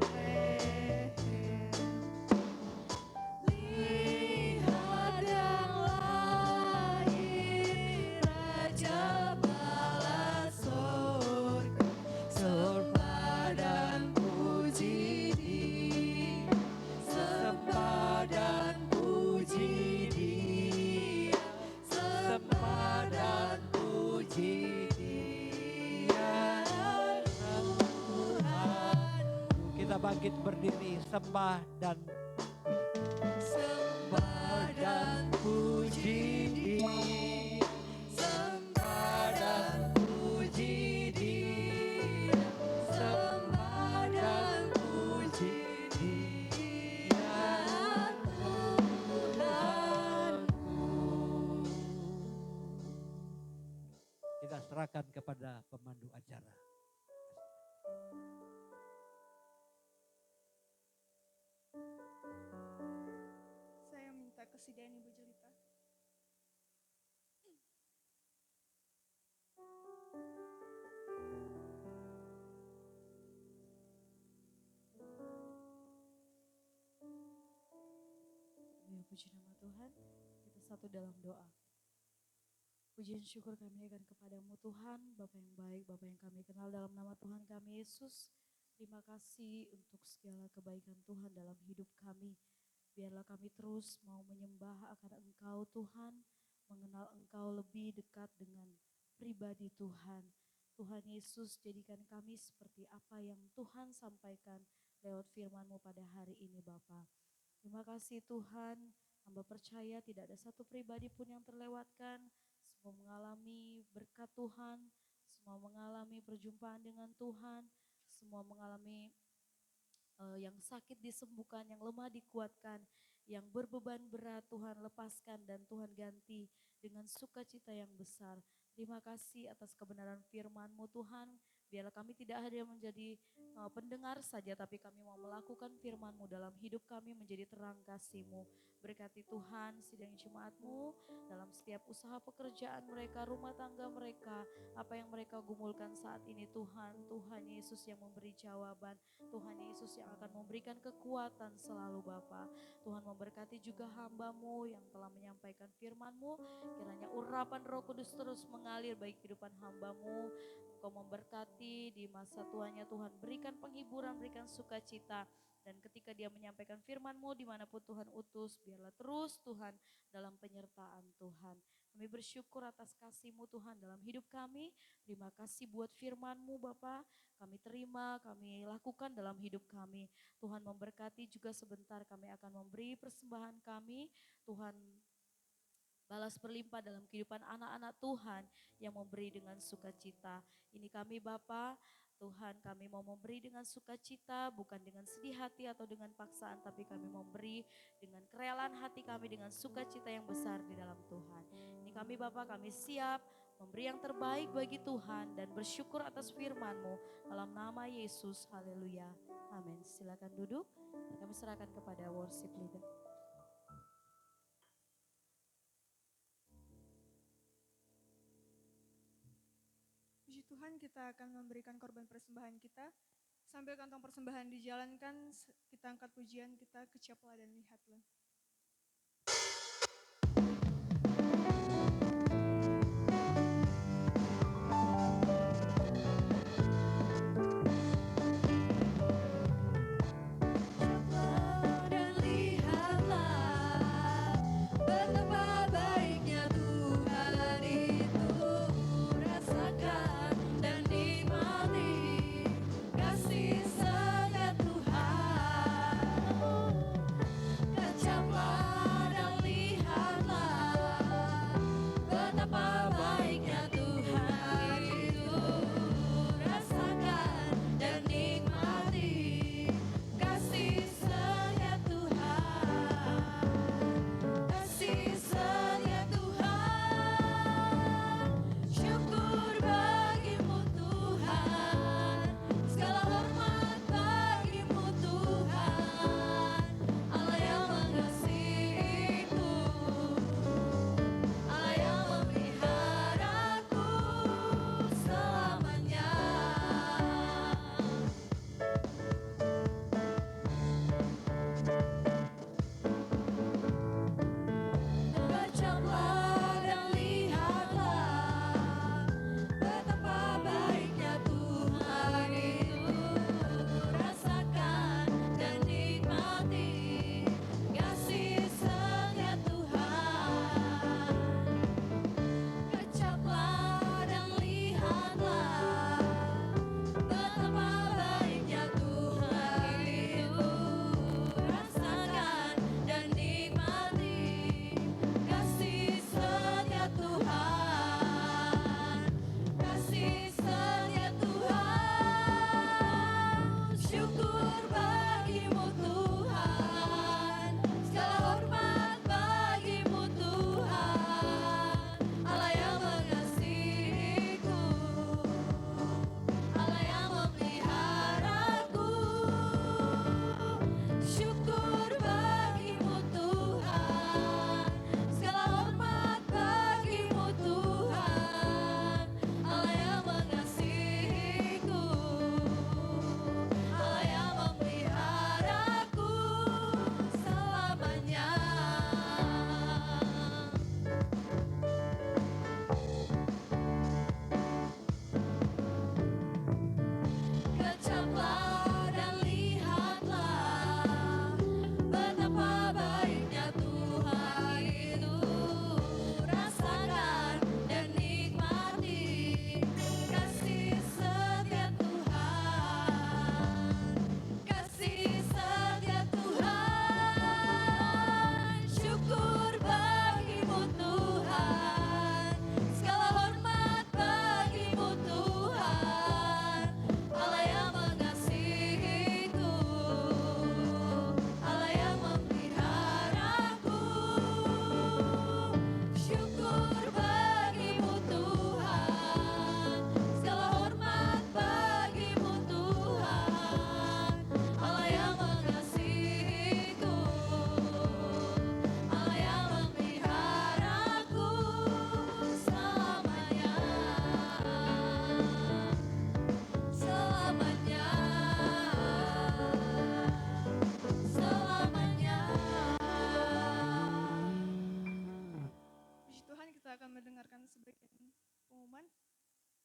Lihat yang lahir, Raja bala sorga, sembah dan puji Dia, sembah dan puji Dia, sembah dan puji Dia, Tuhan.
kita bangkit berdiri sembah dan
puji Dia, sembah dan puji Dia, sembah dan puji Dia, Tuhanku.
kita serahkan kepada pemandu acara.
Saya minta kesediaan Ibu Jelita.
Ya, puji nama Tuhan, kita satu dalam doa. Puji dan syukur kami akan kepadamu Tuhan, Bapa yang baik, Bapa yang kami kenal dalam nama Tuhan kami Yesus. Terima kasih untuk segala kebaikan Tuhan dalam hidup kami. Biarlah kami terus mau menyembah akan Engkau Tuhan, mengenal Engkau lebih dekat dengan pribadi Tuhan. Tuhan Yesus, jadikan kami seperti apa yang Tuhan sampaikan lewat firman-Mu pada hari ini Bapa. Terima kasih Tuhan, hamba percaya tidak ada satu pribadi pun yang terlewatkan. Semua mengalami berkat Tuhan, semua mengalami perjumpaan dengan Tuhan, semua mengalami yang sakit disembuhkan, yang lemah dikuatkan, yang berbeban berat Tuhan lepaskan dan Tuhan ganti dengan sukacita yang besar. Terima kasih atas kebenaran firman-Mu Tuhan, Biarlah kami tidak hanya menjadi pendengar saja, tapi kami mau melakukan firman-Mu dalam hidup kami menjadi terang kasih-Mu. Berkati Tuhan sidang jemaat-Mu dalam setiap usaha pekerjaan mereka, rumah tangga mereka, apa yang mereka gumulkan saat ini Tuhan. Tuhan Yesus yang memberi jawaban, Tuhan Yesus yang akan memberikan kekuatan selalu Bapa. Tuhan memberkati juga hamba-Mu yang telah menyampaikan firman-Mu. Kiranya urapan Roh Kudus terus mengalir bagi kehidupan hamba-Mu. Engkau memberkati di masa tuanya Tuhan, berikan penghiburan, berikan sukacita. Dan ketika dia menyampaikan firman-Mu dimanapun Tuhan utus, biarlah terus Tuhan dalam penyertaan Tuhan. Kami bersyukur atas kasih-Mu Tuhan dalam hidup kami. Terima kasih buat firman-Mu Bapa. Kami terima, kami lakukan dalam hidup kami. Tuhan memberkati juga sebentar kami akan memberi persembahan kami. Tuhan balas berlimpah dalam kehidupan anak-anak Tuhan yang memberi dengan sukacita. Ini kami Bapa, Tuhan kami mau memberi dengan sukacita, bukan dengan sedih hati atau dengan paksaan, tapi kami memberi dengan kerelaan hati kami dengan sukacita yang besar di dalam Tuhan. Ini kami Bapa, kami siap memberi yang terbaik bagi Tuhan dan bersyukur atas firman-Mu dalam nama Yesus. Haleluya. Amin. Silakan duduk. Kami serahkan kepada worship leader.
Puji Tuhan, kita akan memberikan korban persembahan kita. Sambil kantong persembahan dijalankan, kita angkat pujian kita, kecaplah dan lihatlah.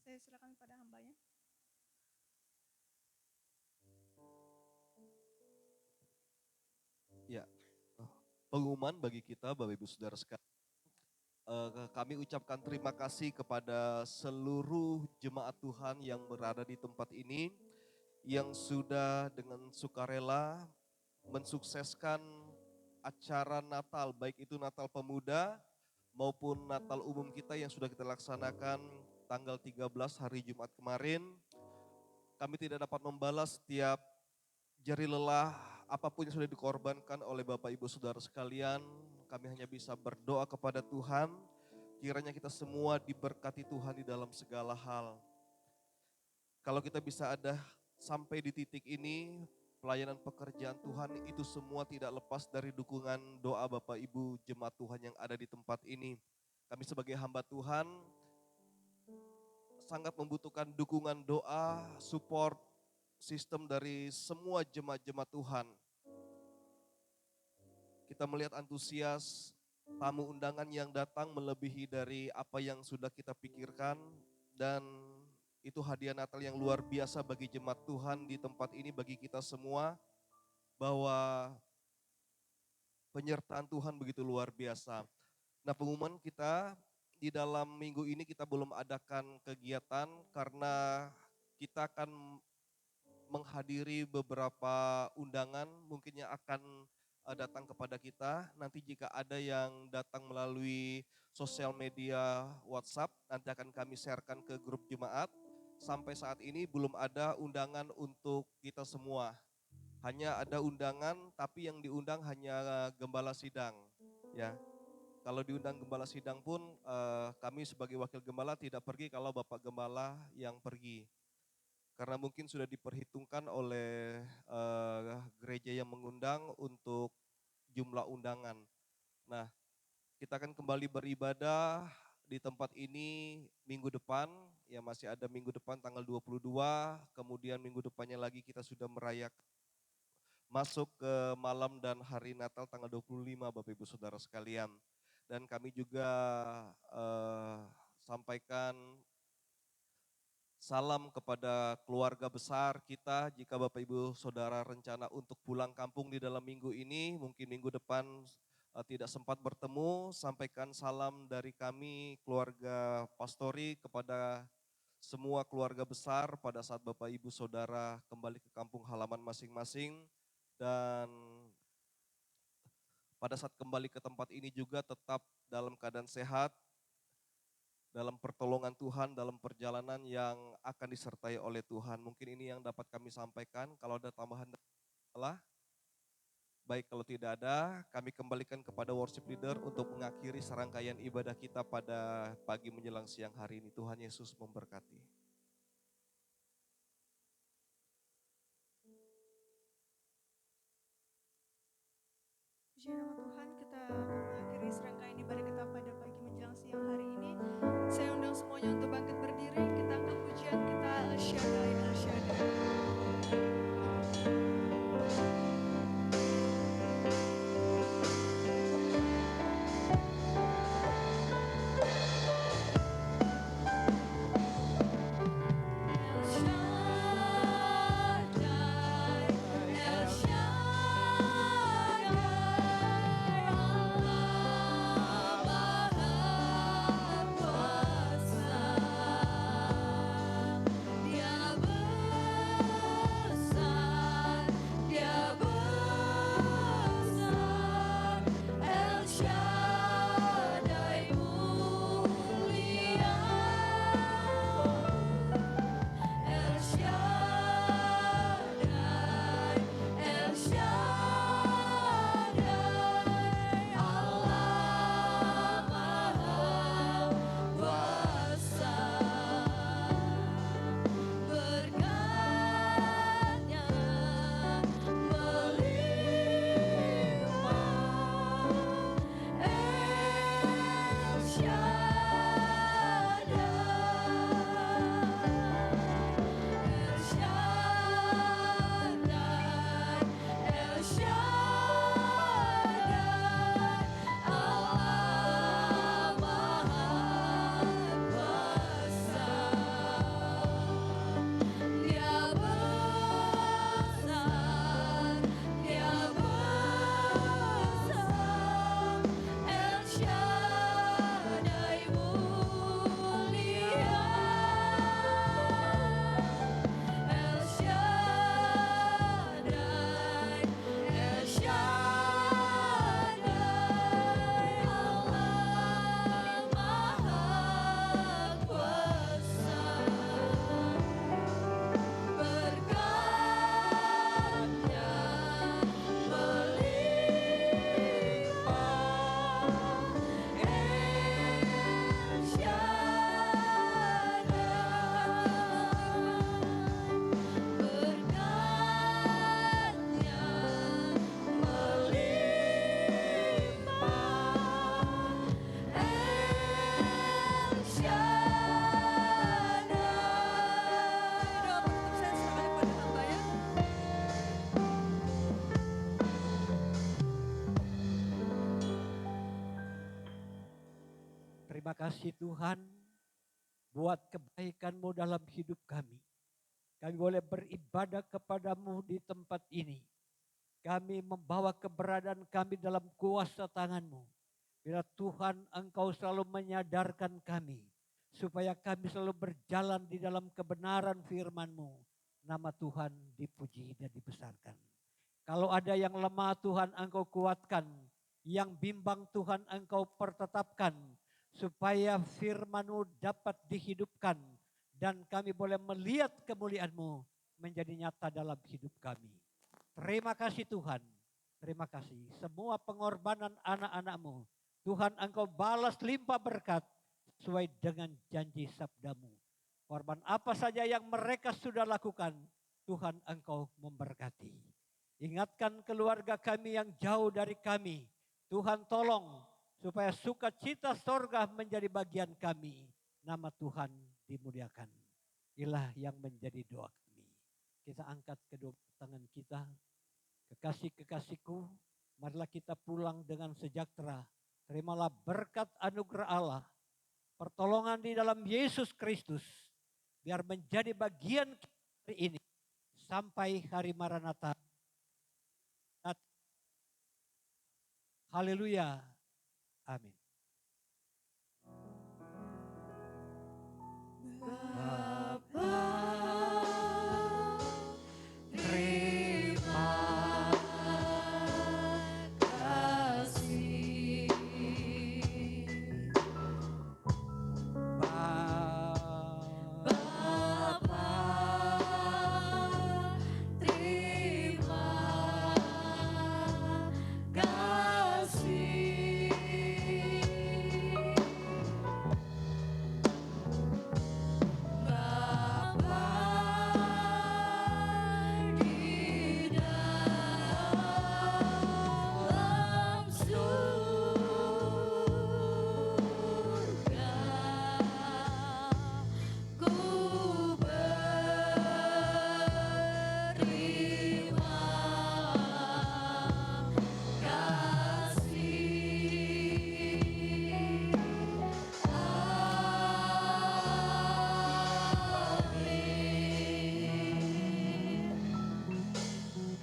Saya silakan pada hambanya.
Ya, pengumuman bagi kita Bapak Ibu Saudara sekalian. Kami ucapkan terima kasih kepada seluruh jemaat Tuhan yang berada di tempat ini, yang sudah dengan sukarela mensukseskan acara Natal, baik itu Natal Pemuda maupun Natal umum kita yang sudah kita laksanakan tanggal 13 hari Jumat kemarin. Kami tidak dapat membalas setiap jari lelah apapun yang sudah dikorbankan oleh Bapak Ibu Saudara sekalian. Kami hanya bisa berdoa kepada Tuhan, kiranya kita semua diberkati Tuhan di dalam segala hal. Kalau kita bisa ada sampai di titik ini, pelayanan pekerjaan Tuhan itu semua tidak lepas dari dukungan doa Bapak Ibu jemaat Tuhan yang ada di tempat ini. Kami sebagai hamba Tuhan sangat membutuhkan dukungan doa, support sistem dari semua jemaat-jemaat Tuhan. Kita melihat antusias tamu undangan yang datang melebihi dari apa yang sudah kita pikirkan, dan itu hadiah Natal yang luar biasa bagi jemaat Tuhan di tempat ini, bagi kita semua, bahwa penyertaan Tuhan begitu luar biasa. Nah, pengumuman kita di dalam minggu ini kita belum adakan kegiatan karena kita akan menghadiri beberapa undangan mungkin yang akan datang kepada kita. Nanti jika ada yang datang melalui sosial media WhatsApp, nanti akan kami sharekan ke grup jemaat. Sampai saat ini belum ada undangan untuk kita semua. Hanya ada undangan, tapi yang diundang hanya gembala sidang. Ya, kalau diundang gembala sidang pun kami sebagai wakil gembala tidak pergi kalau Bapak Gembala yang pergi. Karena mungkin sudah diperhitungkan oleh gereja yang mengundang untuk jumlah undangan. Nah, kita akan kembali beribadah di tempat ini minggu depan, ya masih ada minggu depan tanggal 22, kemudian minggu depannya lagi kita sudah merayakan masuk ke malam dan hari Natal tanggal 25 Bapak Ibu Saudara sekalian. Dan kami juga sampaikan salam kepada keluarga besar kita. Jika Bapak Ibu Saudara rencana untuk pulang kampung di dalam minggu ini, mungkin minggu depan tidak sempat bertemu, sampaikan salam dari kami keluarga Pastori kepada semua keluarga besar pada saat Bapak Ibu Saudara kembali ke kampung halaman masing-masing. Dan pada saat kembali ke tempat ini juga tetap dalam keadaan sehat, dalam pertolongan Tuhan, dalam perjalanan yang akan disertai oleh Tuhan. Mungkin ini yang dapat kami sampaikan. Kalau ada tambahan salah, baik, kalau tidak ada, kami kembalikan kepada worship leader untuk mengakhiri serangkaian ibadah kita pada pagi menjelang siang hari ini. Tuhan Yesus memberkati.
Puji nama Tuhan, kita akan mengakhiri serangkaian ibadah kita pada pagi menjelang siang hari ini. Saya undang semuanya untuk bangkit berdiri, kita angkat pujian kita El Shaddai, El Shaddai. El Shaddai, El Shaddai.
kasih Tuhan buat kebaikan-Mu dalam hidup kami. Kami boleh beribadah kepada-Mu di tempat ini. Kami membawa keberadaan kami dalam kuasa tangan-Mu. Bila Tuhan Engkau selalu menyadarkan kami, supaya kami selalu berjalan di dalam kebenaran firman-Mu. Nama Tuhan dipuji dan dibesarkan. Kalau ada yang lemah Tuhan Engkau kuatkan, yang bimbang Tuhan Engkau pertetapkan, supaya firman-Mu dapat dihidupkan dan kami boleh melihat kemuliaan-Mu menjadi nyata dalam hidup kami. Terima kasih Tuhan, terima kasih. Semua pengorbanan anak-anak-Mu, Tuhan Engkau balas limpah berkat sesuai dengan janji sabda-Mu. Korban apa saja yang mereka sudah lakukan, Tuhan Engkau memberkati. Ingatkan keluarga kami yang jauh dari kami, Tuhan tolong supaya sukacita sorga menjadi bagian kami. Nama Tuhan dimuliakan. Inilah yang menjadi doa kami. Kita angkat kedua tangan kita. Kekasih-kekasihku, marilah kita pulang dengan sejahtera. Terimalah berkat anugerah Allah, pertolongan di dalam Yesus Kristus, biar menjadi bagian hari ini sampai hari Maranatha. Haleluya. Amin.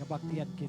Kebaktian kita.